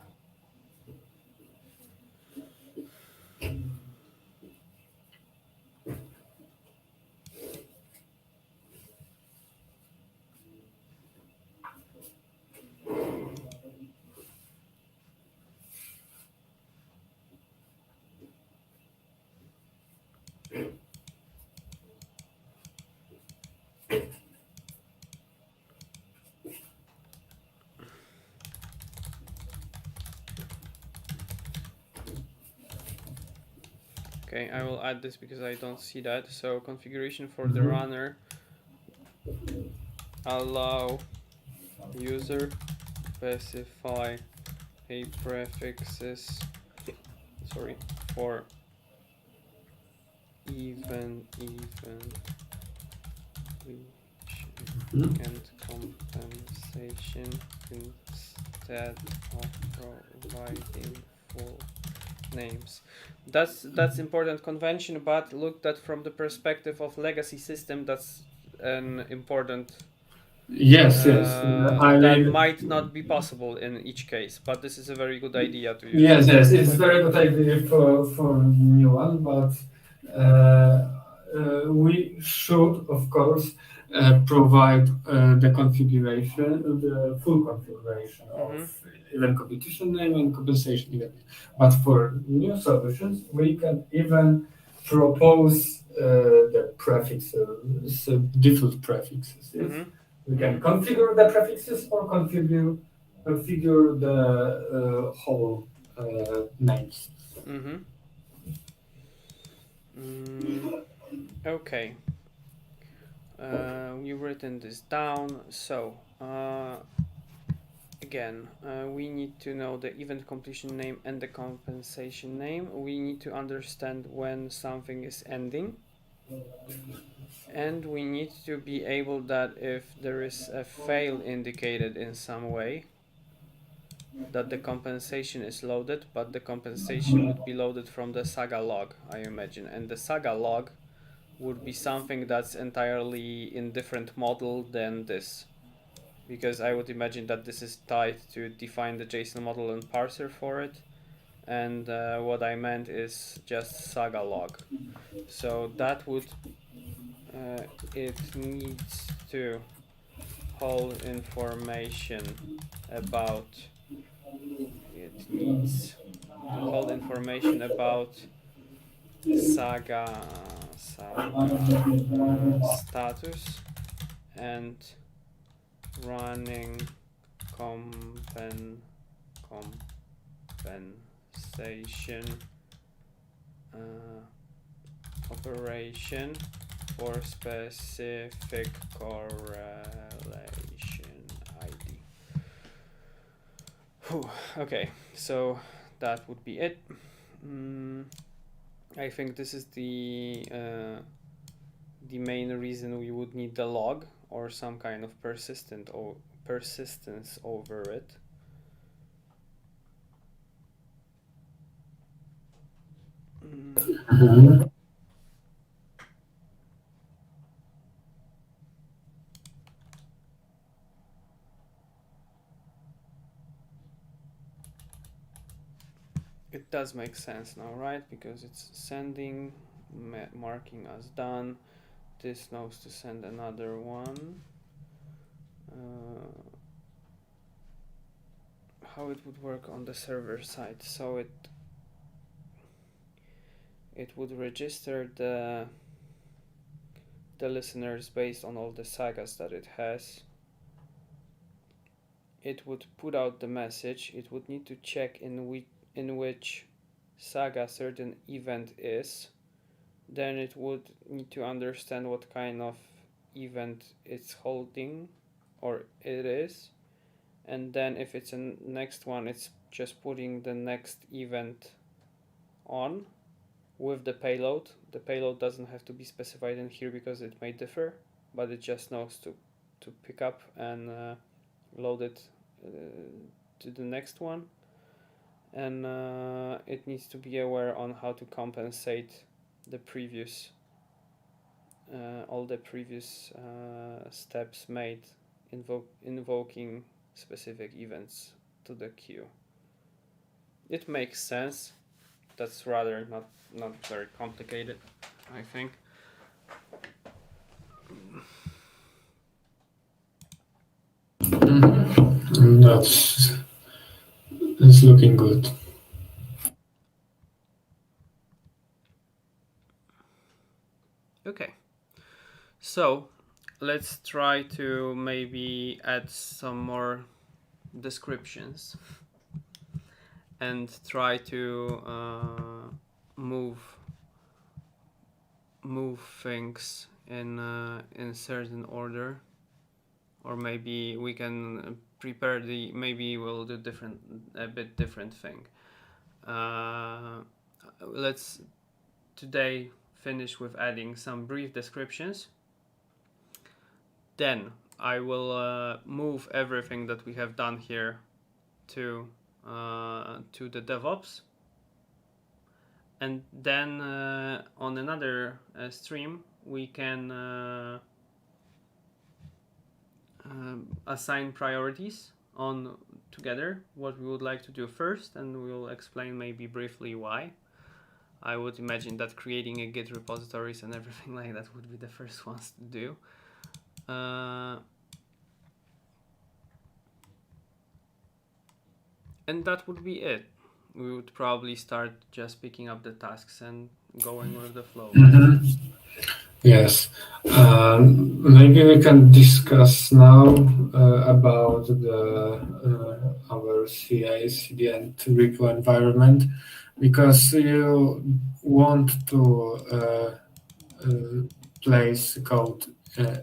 Okay, I will add this because I don't see that. So configuration for the runner, allow user specify a prefixes for even and compensation instead of providing full names. That's important convention, but looked at from the perspective of legacy system, that's an important. Yes. That might not be possible in each case, but this is a very good idea to use. Yes, it's a very good idea for new one, but we should, of course, provide the configuration, the full configuration of event competition name and compensation event. But for new solutions, we can even propose the prefixes, default prefixes. Yes? We can configure the prefixes or configure the whole names. Okay. We've written this down. So again, we need to know the event completion name and the compensation name. We need to understand when something is ending. And we need to be able that if there is a fail indicated in some way, that the compensation is loaded, but the compensation would be loaded from the SAGA log, I imagine. And the SAGA log would be something that's entirely in different model than this. Because I would imagine that this is tied to define the JSON model and parser for it. And what I meant is just SAGA log. So that would, it needs to hold information about, it needs to hold information about saga status and running compensation operation for specific correlation ID. Whew, okay, so that would be it. I think this is the main reason we would need the log or some kind of persistence over it. It does make sense now, right? Because it's sending, marking as done. This knows to send another one. How it would work on the server side? So it would register the listeners based on all the sagas that it has. It would put out the message. It would need to check in which saga certain event is. Then it would need to understand what kind of event it's holding or it is. And then if it's a next one, it's just putting the next event on with the payload. The payload doesn't have to be specified in here because it may differ, but it just knows to pick up and load it to the next one. And it needs to be aware on how to compensate the previous all the previous steps made invoking specific events to the queue. It makes sense. That's rather not very complicated, I think. That's looking good. Okay, so let's try to maybe add some more descriptions and try to move things in certain order, or maybe we can prepare maybe we'll do a bit different thing. Let's today finish with adding some brief descriptions. Then I will move everything that we have done here to the DevOps, and then on another stream we can assign priorities on together what we would like to do first, and we'll explain maybe briefly why. I would imagine that creating a Git repositories and everything like that would be the first ones to do. And that would be it. We would probably start just picking up the tasks and going with the flow. Yes. Maybe we can discuss now about our CI/CD and repo environment, because you want to place code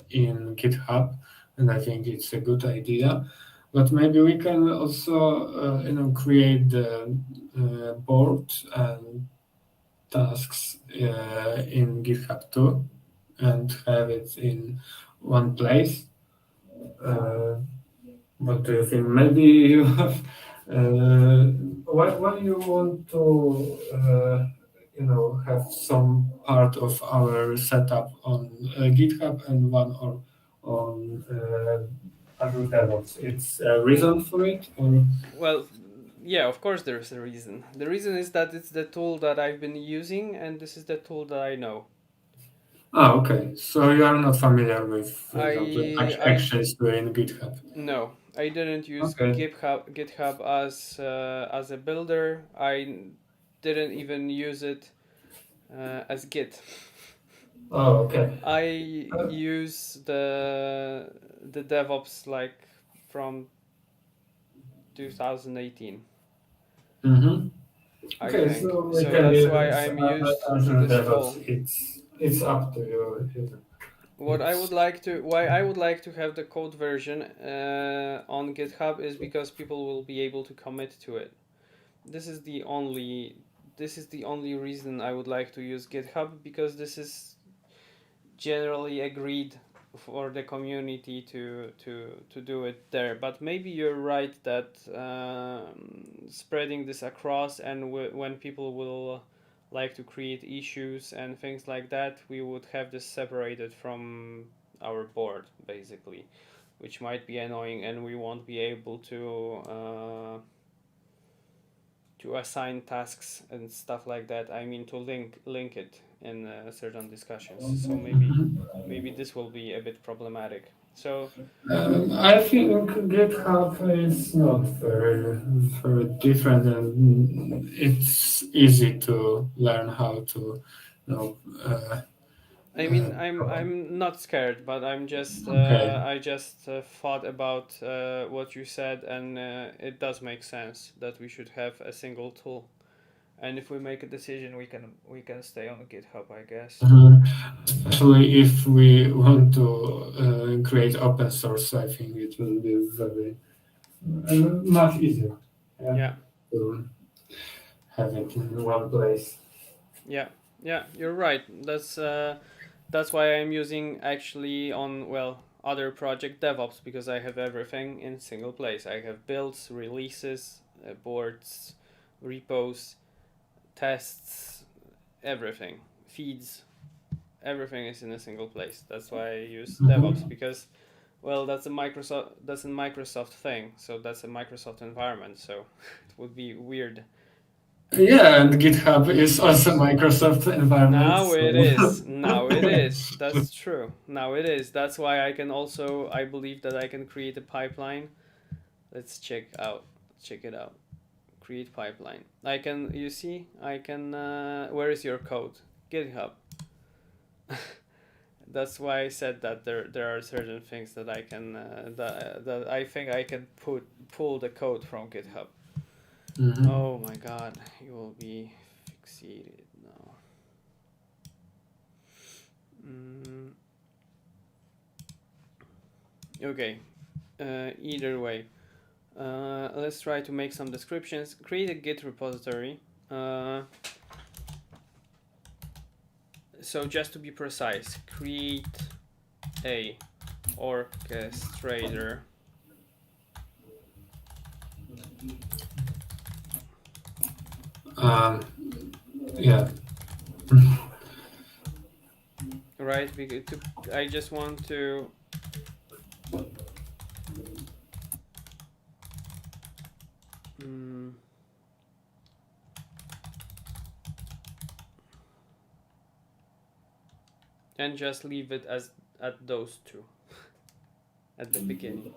in GitHub, and I think it's a good idea. But maybe we can also, create the board and tasks in GitHub too, and have it in one place. What do you think? Maybe you have. Why you want to, have some part of our setup on GitHub and one on Azure DevOps? It's a reason for it, or Well, yeah, of course there's a reason. The reason is that it's the tool that I've been using, and this is the tool that I know. okay. So you are not familiar with, for example, I actions in GitHub. No, I didn't use Okay. GitHub as a builder. I didn't even use it as Git. Oh, okay. I use the DevOps like from 2018, Mm-hmm. I Okay, think. so we So can that's why use I'm used to Azure this DevOps. tool. It's up to you. It's Why I would like to have the code version on GitHub is because people will be able to commit to it. This is the only reason I would like to use GitHub, because this is generally agreed for the community to do it there. But maybe you're right that spreading this across, and when people will like to create issues and things like that, we would have this separated from our board basically, which might be annoying, and we won't be able to assign tasks and stuff like that. I mean, to link it in certain discussions. So maybe this will be a bit problematic. So I think GitHub is not very different, and it's easy to learn how to, you know. I mean, I'm not scared, but Okay. I just thought about what you said, and it does make sense that we should have a single tool. And if we make a decision, we can stay on GitHub, I guess. Mhm. Especially if we want to create open source, I think it will be very much easier. Yeah, Yeah, to have it in one place. yeah, yeah. You're right. That's why I'm using actually on, well, other project DevOps, because I have everything in single place. I have builds, releases, boards, repos, tests, everything, feeds. Everything is in a single place. That's why I use DevOps, Mhm. because, well, that's a Microsoft thing. So that's a Microsoft environment. So it would be weird. Yeah, and GitHub is also Microsoft environment. Now So. it is. Now it is. That's true. Now it is. That's why I believe that I can create a pipeline. Let's check it out. Create pipeline. You see, where is your code? GitHub. That's why I said that there are certain things that I can, that I think I can pull the code from GitHub. Mhm. Oh my god, you will be fixated now. Mm, okay. Either way, let's try to make some descriptions. Create a Git repository. So just to be precise, create a orchestrator. Um, yeah. Right, because I just want to and just leave it as at those two at the beginning,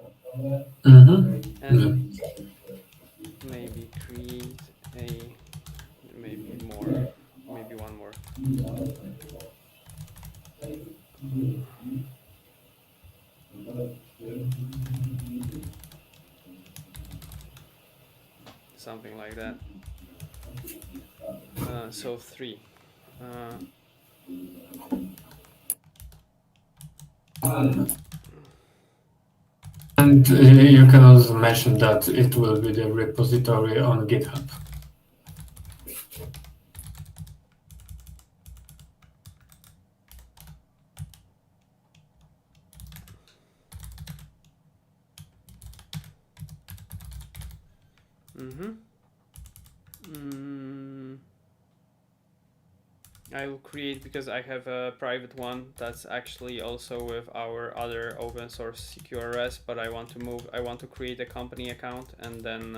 Mm-hmm. and maybe create a maybe more, maybe one more, something like that. So three. Uh, And you can also mention that it will be the repository on GitHub. I will create, because I have a private one that's actually also with our other open source CQRS, but I want to create a company account and then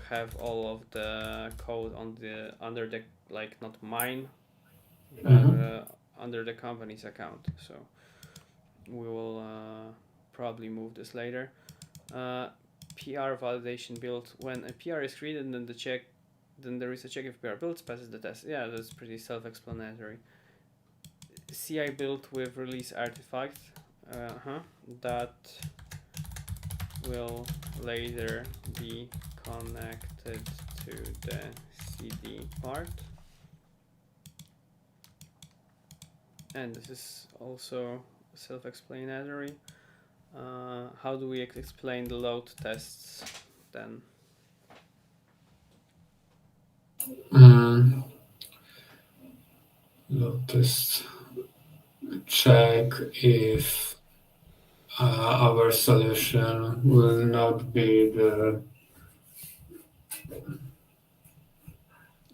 have all of the code under the, like, not mine, but under the company's account. So we will probably move this later. PR validation build. When a PR is created, then there is a check if PR builds passes the test. Yeah, that's pretty self-explanatory. CI build with release artifact. That will later be connected to the CD part. And this is also self-explanatory. How do we explain the load tests then? Load test. Check if our solution will not be the.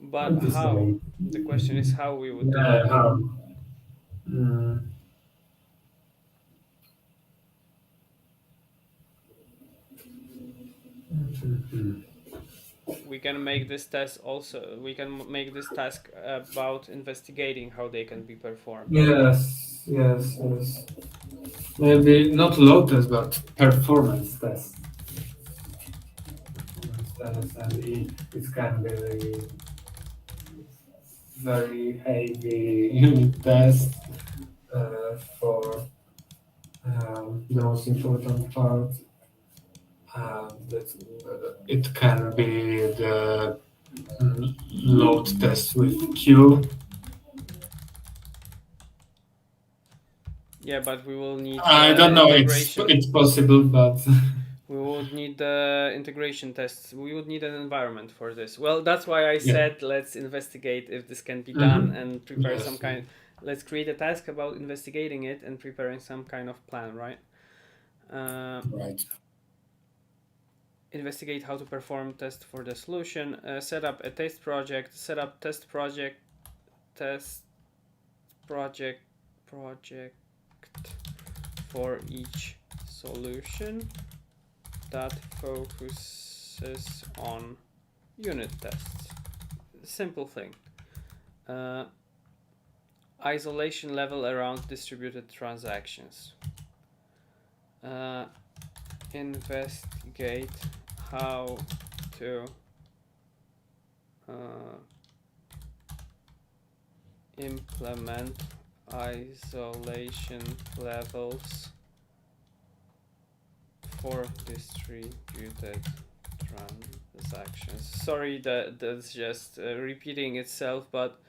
But how? The question is how we would do it. How? We can make this test also. We can make this task about investigating how they can be performed. Yes. Maybe not load test, but performance test. And it can be very heavy unit test for the most important part. It can be the load test with Q. Yeah, but we will need. I don't know. It's possible, but we would need the integration tests. We would need an environment for this. Well, that's why I said let's investigate if this can be done and prepare some kind. Let's create a task about investigating it and preparing some kind of plan, right? Right. Investigate how to perform test for the solution. Set up a test project. Set up test project for each solution that focuses on unit tests. Simple thing. Isolation level around distributed transactions. Investigate how to implement isolation levels for distributed transactions. Sorry that that's just repeating itself, but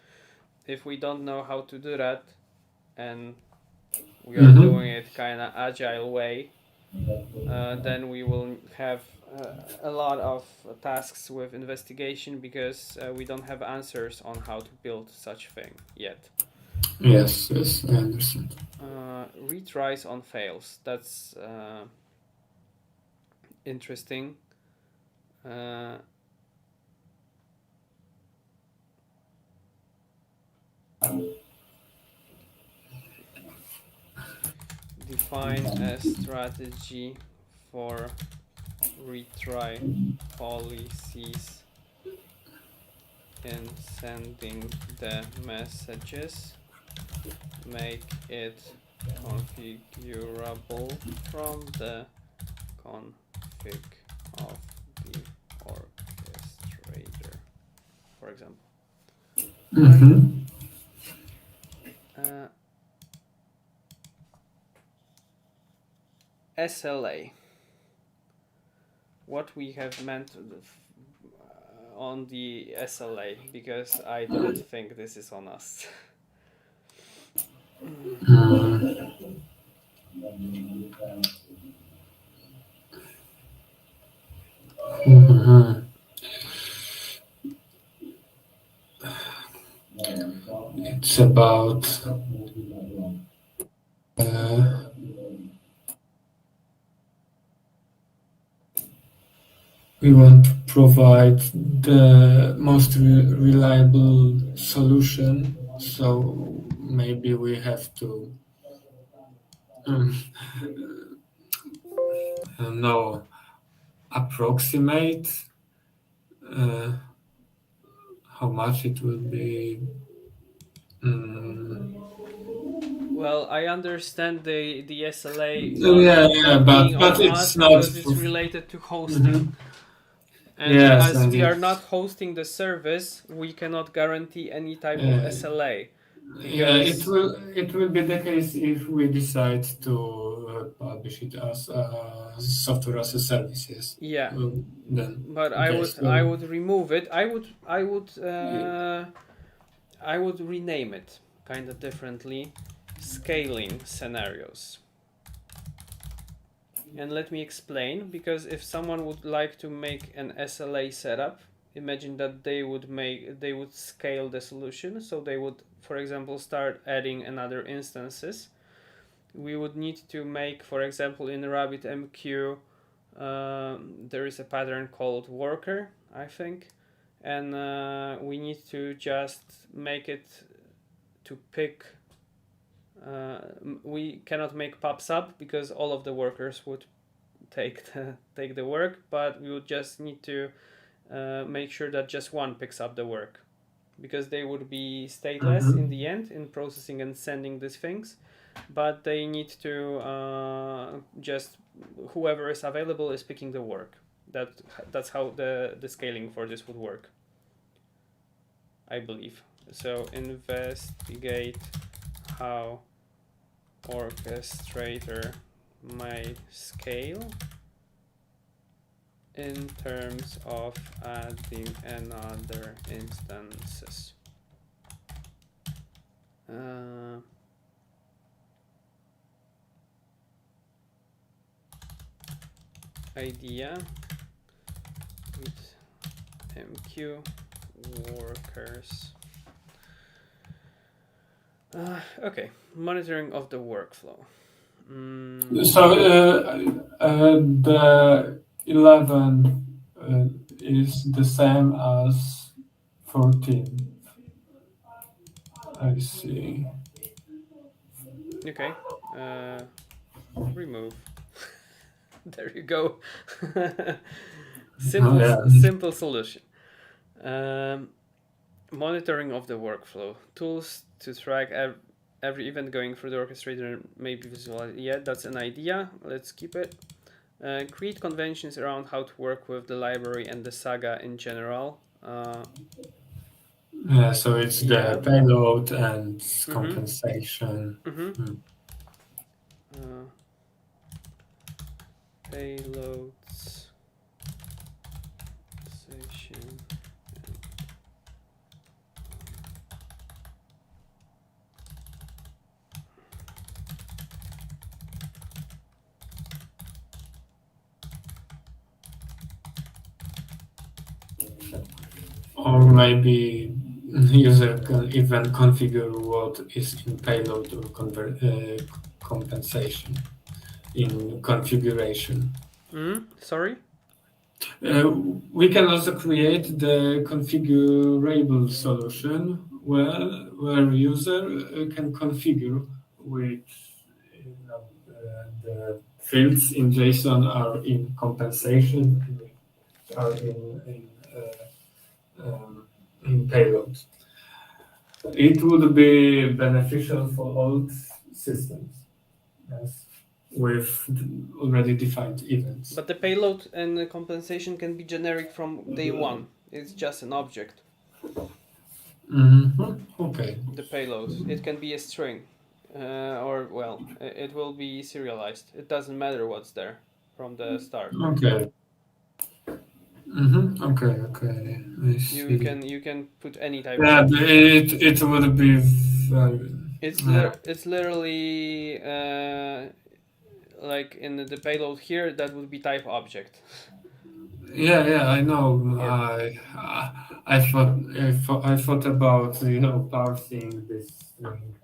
if we don't know how to do that and we are doing it kind of agile way, then we will have a lot of tasks with investigation because we don't have answers on how to build such thing yet. Yes, I understand. Retries on fails. That's interesting. Define a strategy for retry policies in sending the messages. Make it configurable from the config of the orchestrator, for example. SLA. What we have meant on the SLA, because I don't think this is on us. Mhm. It's about we want to provide the most reliable solution, so maybe we have to um, know approximate uh, how much it will be. Mm. Well, I understand the SLA Yeah, yeah, not being on but us it's not. because it's related to hosting. Mhm. And Yes, as and we are it's not hosting the service, we cannot guarantee any type of uh, SLA yeah, it because will be the case if we decide to publish it as software as a service. Yes. yeah, Then but okay, I so would remove it. I would rename it kind of differently. Scaling scenarios. And let me explain, because if someone would like to make an SLA setup, imagine that they would scale the solution. So they would, for example, start adding another instances. We would need to make, for example, in RabbitMQ, there is a pattern called worker, I think, and we need to just make it to pick. We cannot make pub sub because all of the workers would take the work, but we would just need to make sure that just one picks up the work, because they would be stateless in mhm. the end in processing and sending these things, but they need to just whoever is available is picking the work. That's how the scaling for this would work, I believe. So investigate how orchestrator may scale in terms of adding another instances. Idea with MQ workers. Okay, monitoring of the workflow. So the 11 is the same as 14. I see. Okay, remove. There you go. Oh, simple, yeah. simple solution. Um, monitoring of the workflow. Tools to track every event going through the orchestrator may be visualized. Yeah, that's an idea. Let's keep it. Create conventions around how to work with the library and the SAGA in general. Yeah, so it's Yeah. the payload and Mm-hmm. compensation. Mm-hmm. Mm. Payloads. Station. Or maybe user can even configure what is in payload or compensation in configuration. Sorry. Uh, we can also create the configurable solution where user can configure which the fields in JSON are in compensation, are in payload. It would be beneficial for all systems, yes, with already defined events. But the payload and the compensation can be generic from day one. It's just an object. Okay. The payload. It can be a string, or well, it will be serialized. It doesn't matter what's there from the start. Okay. Okay. Okay. I see. You can put any type of Yeah, object. it would be very. Yeah. It's literally like in the payload here, that would be type object. Yeah, I know. Yeah, I thought about parsing this thing.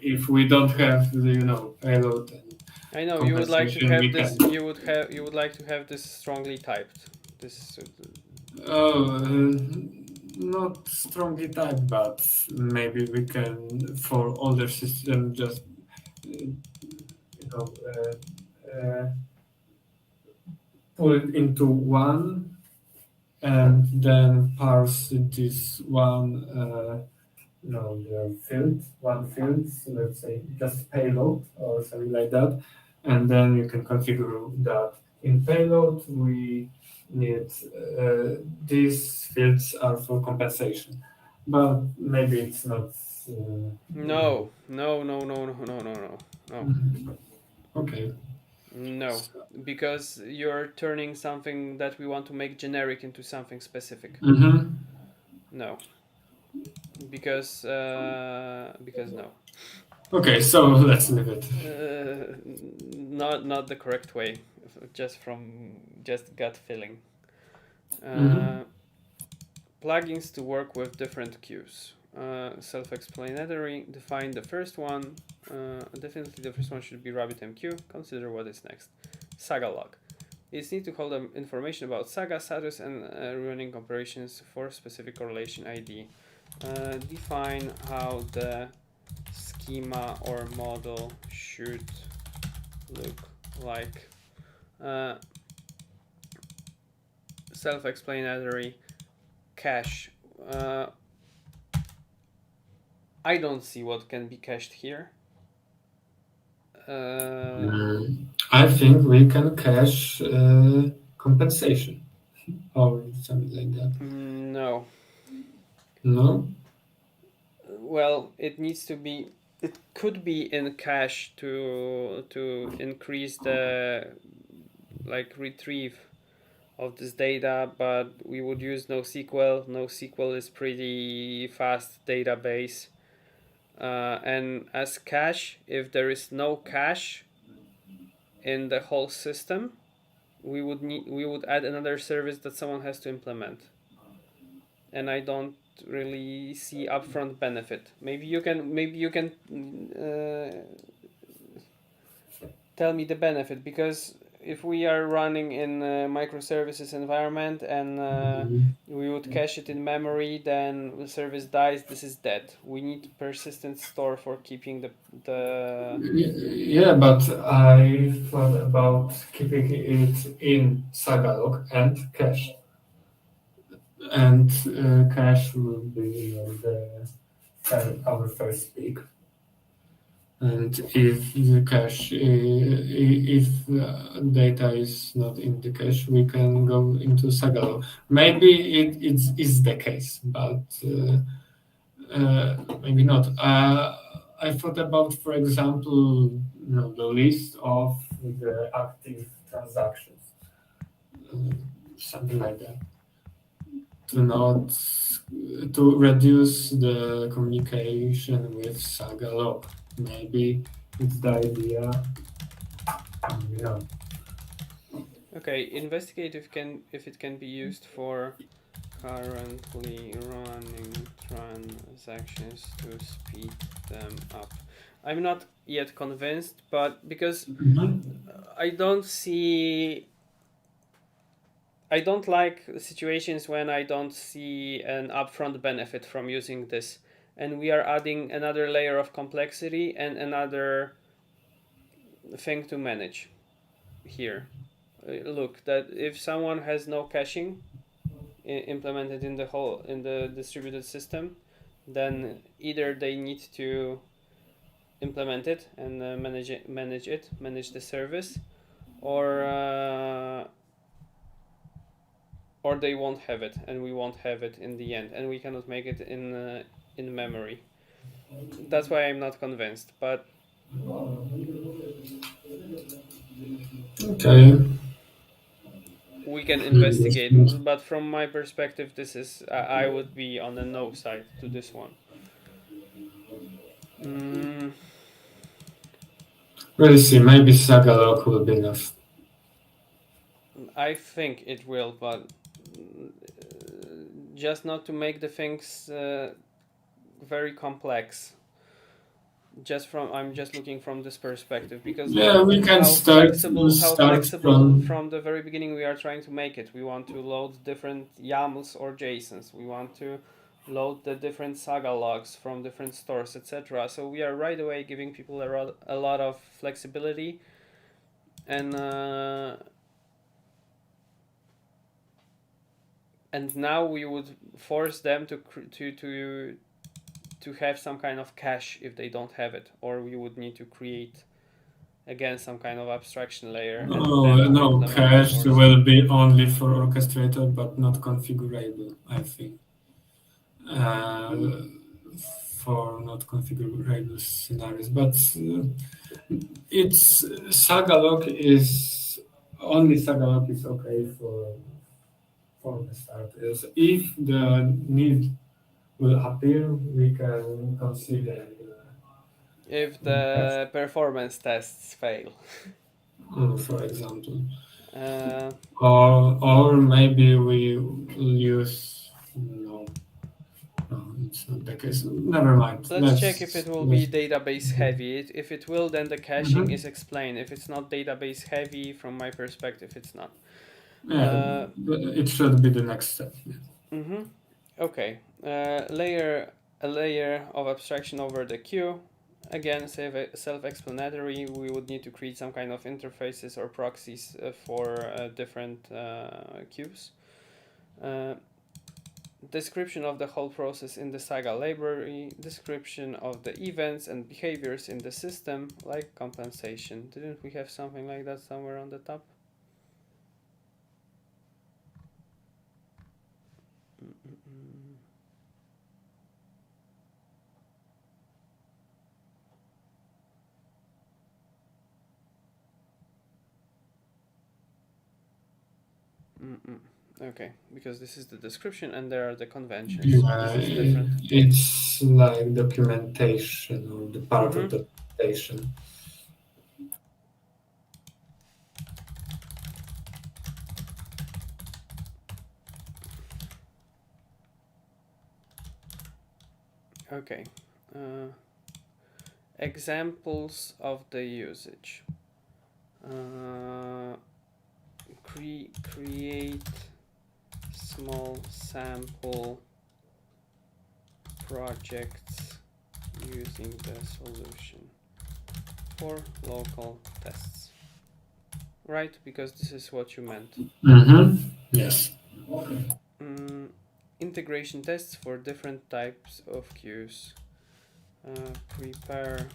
If we don't have payload and I know you would like to compensation, have we this. can. You would like to have this strongly typed. This. Oh, not strongly typed, but maybe we can for older system just you know pull it into one and then parse this one. The field, so let's say just payload or something like that, and then you can configure that in payload we need these fields are for compensation, but maybe it's not. No, no, no, no, no, no, no, no, no, Okay. no, because you're turning something that we want to make generic into something specific. Mm-hmm. No, because no. Okay, so let's leave it. Not the correct way, just from just gut feeling. Mm-hmm. Uh, Plugins to work with different queues. Self-explanatory. Define the first one. Definitely the first one should be RabbitMQ. Consider what is next. SAGA log. It needs to hold information about SAGA status and running operations for specific correlation ID. Define how the schema or model should look like. Uh, Self-explanatory. Cache. I don't see what can be cached here. I think we can cache compensation or something like that. No. No? Well, it needs to be. It could be in cache to increase the like retrieve of this data, but we would use NoSQL. NoSQL is pretty fast database, and as cache, if there is no cache in the whole system, we would add another service that someone has to implement, and I don't really see upfront benefit. Maybe you can tell me the benefit, because if we are running in a microservices environment and we would cache it in memory, then the service dies. This is dead. We need persistent store for keeping the Yeah, but I thought about keeping it in Sagalog and cache. And cache will be our first pick. And if the cache, if data is not in the cache, we can go into Sagalog. Maybe it is the case, but maybe not. I thought about, for example, the list of the active transactions, uh, something like that, to not to reduce the communication with Saga log. Maybe it's the idea. Yeah. okay. Investigate if it can be used for currently running transactions to speed them up. I'm not yet convinced, but because Mhm. I don't see. I don't like situations when I don't see an upfront benefit from using this, and we are adding another layer of complexity and another thing to manage here. Look, that if someone has no caching implemented in the distributed system, then either they need to implement it and manage the service, or they won't have it, and we won't have it in the end, and we cannot make it in memory. That's why I'm not convinced, but Okay. we can investigate. Hmm. But from my perspective, this is I would be on the no side to this one. Mm, We'll see. Maybe Saga log will be enough. I think it will, but just not to make the things very complex. I'm just looking from this perspective, because look Yeah, we can how start flexible from. from the very beginning we are trying to make it. We want to load different YAMLs or JSONs. We want to load the different SAGA logs from different stores, etc. So we are right away giving people a lot of flexibility, and now we would force them to have some kind of cache if they don't have it, or we would need to create again some kind of abstraction layer and Oh, then to no, implement it cache or so. will be only for orchestrator, but not configurable, I think. Uh, for not configurable scenarios, but it's Sagalog is only Sagalog is okay for the start. Is if the need will appear, we can consider If cache, the performance tests fail. for example. Uh, Or maybe we will use no, no, it's not the case. Never mind. let's check if it will be Let's database heavy. If it will, then the caching is Mhm. explained. If it's not database heavy, from my perspective, it's not. Yeah, it should be the next step. Mm-hmm. Okay. A layer of abstraction over the queue. Again, self-explanatory. We would need to create some kind of interfaces or proxies for different queues. Uh, Description of the whole process in the SAGA library. Description of the events and behaviors in the system, like compensation. Didn't we have something like that somewhere on the top? Mm-mm-mm. Mm-mm. Okay, because this is the description and there are the conventions, so Yeah, this is different. it's like documentation or the part of Mm-hmm. documentation. Okay. Uh, Examples of the usage. Uh, Create small sample projects using the solution for local tests. Right, because this is what you meant. Yes. Integration tests for different types of queues. Prepare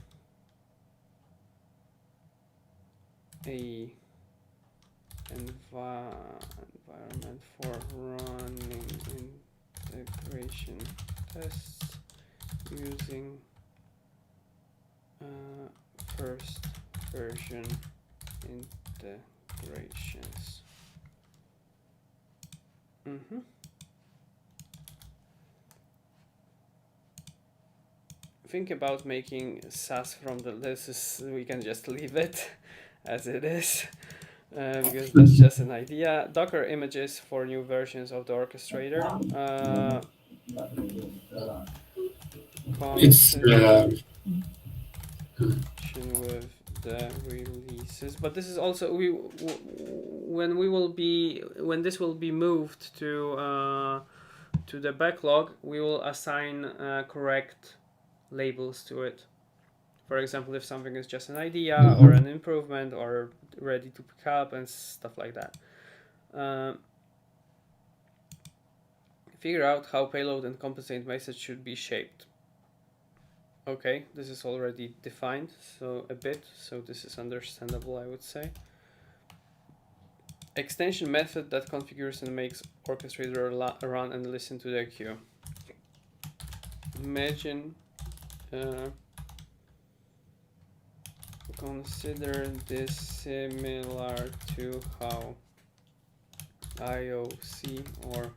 a environment for running integration tests using first version integrations. Think about making SAS from we can just leave it as it is. Because that's just an idea. Docker images for new versions of the orchestrator. It's With the releases, but this is also when this will be moved to the backlog, we will assign correct labels to it. For example, if something is just an idea or an improvement or ready to pick up and stuff like that. Figure out how payload and compensate message should be shaped. Okay, this is already defined so a bit, so this is understandable, I would say. Extension method that configures and makes orchestrator run and listen to the queue. Imagine consider this similar to how IOC or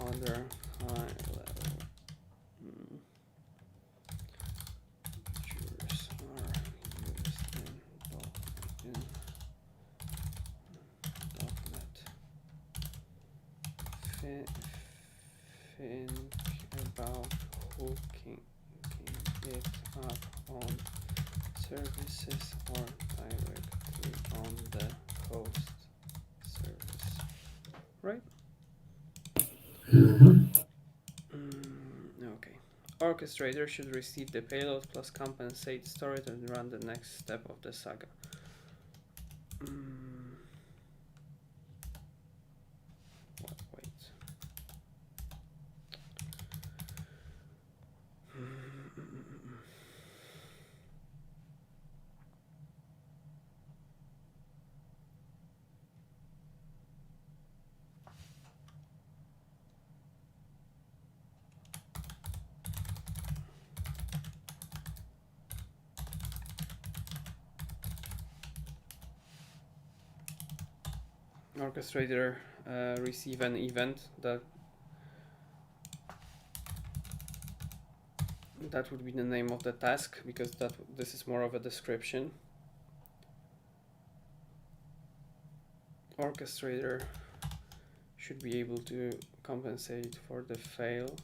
other high level features are used in .NET think about hooking it up on services or directly on the host service, right? Okay. Orchestrator should receive the payload plus compensate, store it, and run the next step of the saga. Wait. Orchestrator receive an event that would be the name of the task, because this is more of a description. Orchestrator should be able to compensate for the fail.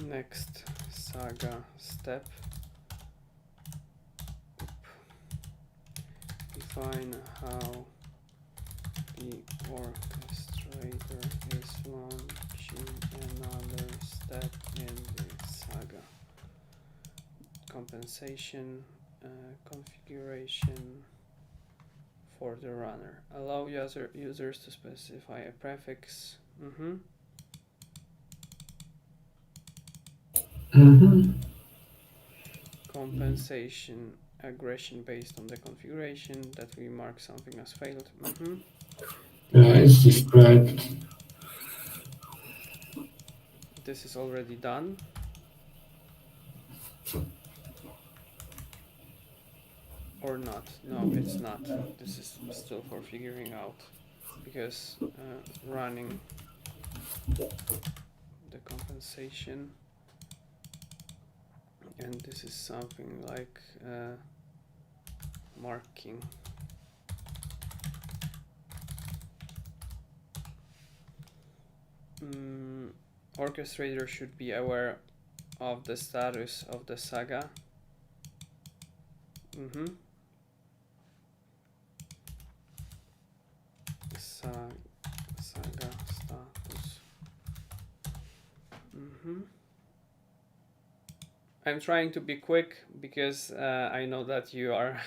Next saga step. Define how the orchestrator is launching another step in the saga. Compensation configuration for the runner. Allow users to specify a prefix. Compensation aggression based on the configuration that we mark something as failed. It's described. This is already done. Or not. No, it's not. This is still for figuring out, because running the compensation, and this is something like marking. Orchestrator should be aware of the status of the saga. Saga status. I'm trying to be quick because I know that you are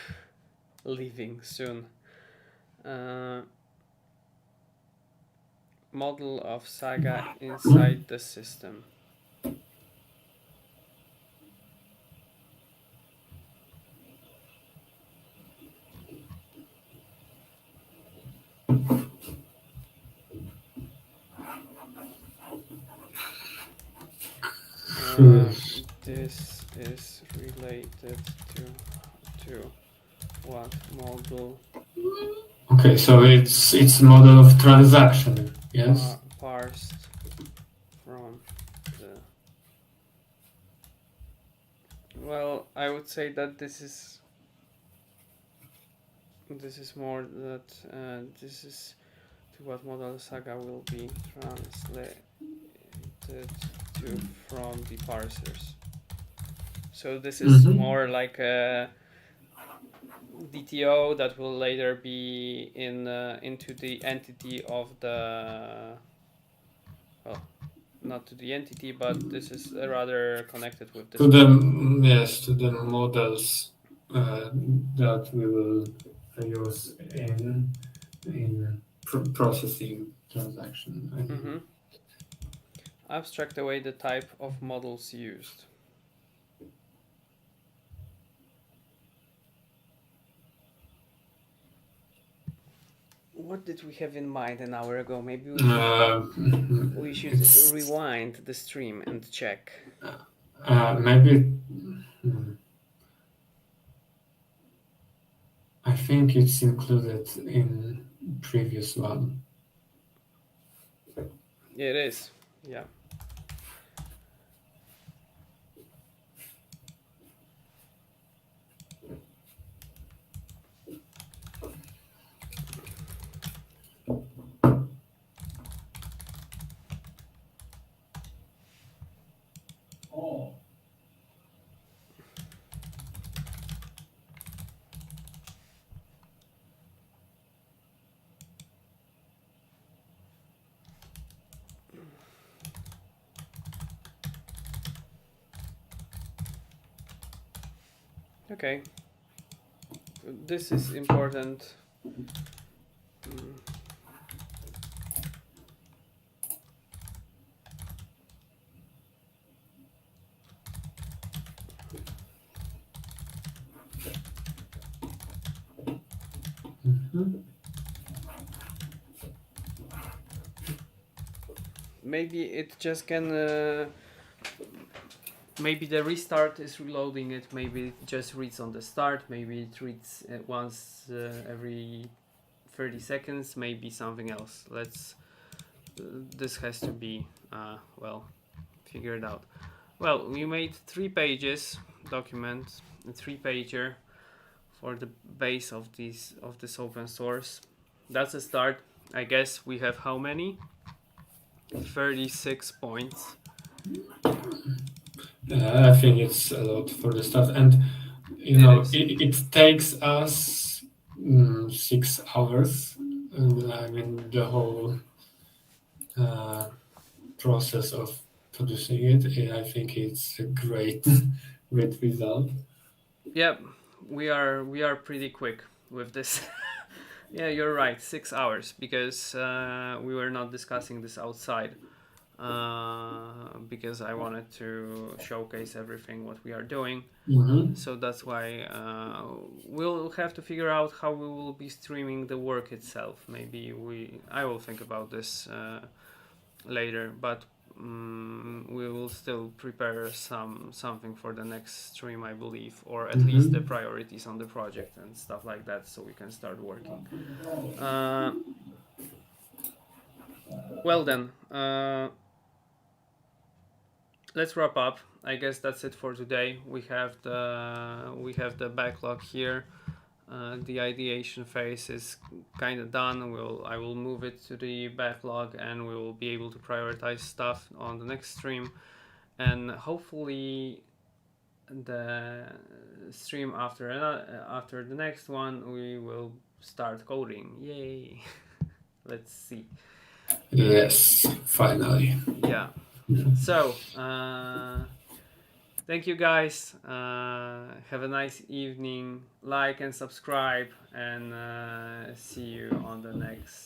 leaving soon. Model of saga inside the system. This is related to what model? Okay, so it's model of transaction, yes? Parsed from the... Well, I would say that this is more that this is to what model saga will be translated to from the parsers. So this is more like a DTO that will later be into the entity of the, well, not to the entity, but this is rather connected with this. To the models that we will use in processing transaction. Abstract away the type of models used. What did we have in mind an hour ago? Maybe we should rewind the stream and check. Maybe I think it's included in previous one. It is. Yeah. Okay. This is important. Mm. Mhm. Maybe it just can. Maybe the restart is reloading it. Maybe it just reads on the start. Maybe it reads once every 30 seconds. Maybe something else. This has to be figured out. Well, we made 3 pages document, a 3-pager for the base of this open source. That's a start. I guess we have how many? 36 points. I think it's a lot for the start, and it takes us 6 hours. I mean, the whole process of producing it. I think it's a great, great result. Yep, we are pretty quick with this. Yeah, you're right. 6 hours because we were not discussing this outside. Because I wanted to showcase everything what we are doing. Mm-hmm. So that's why we'll have to figure out how we will be streaming the work itself. Maybe I will think about this later, but we will still prepare something for the next stream, I believe, or at least the priorities on the project and stuff like that, so we can start working. Well then, let's wrap up. I guess that's it for today. We have the backlog here. The ideation phase is kind of done. I will move it to the backlog, and we will be able to prioritize stuff on the next stream, and hopefully the stream after the next one we will start coding. Yay! Let's see. Yes, finally. Yeah. So, thank you guys. Have a nice evening. Like and subscribe, and see you on the next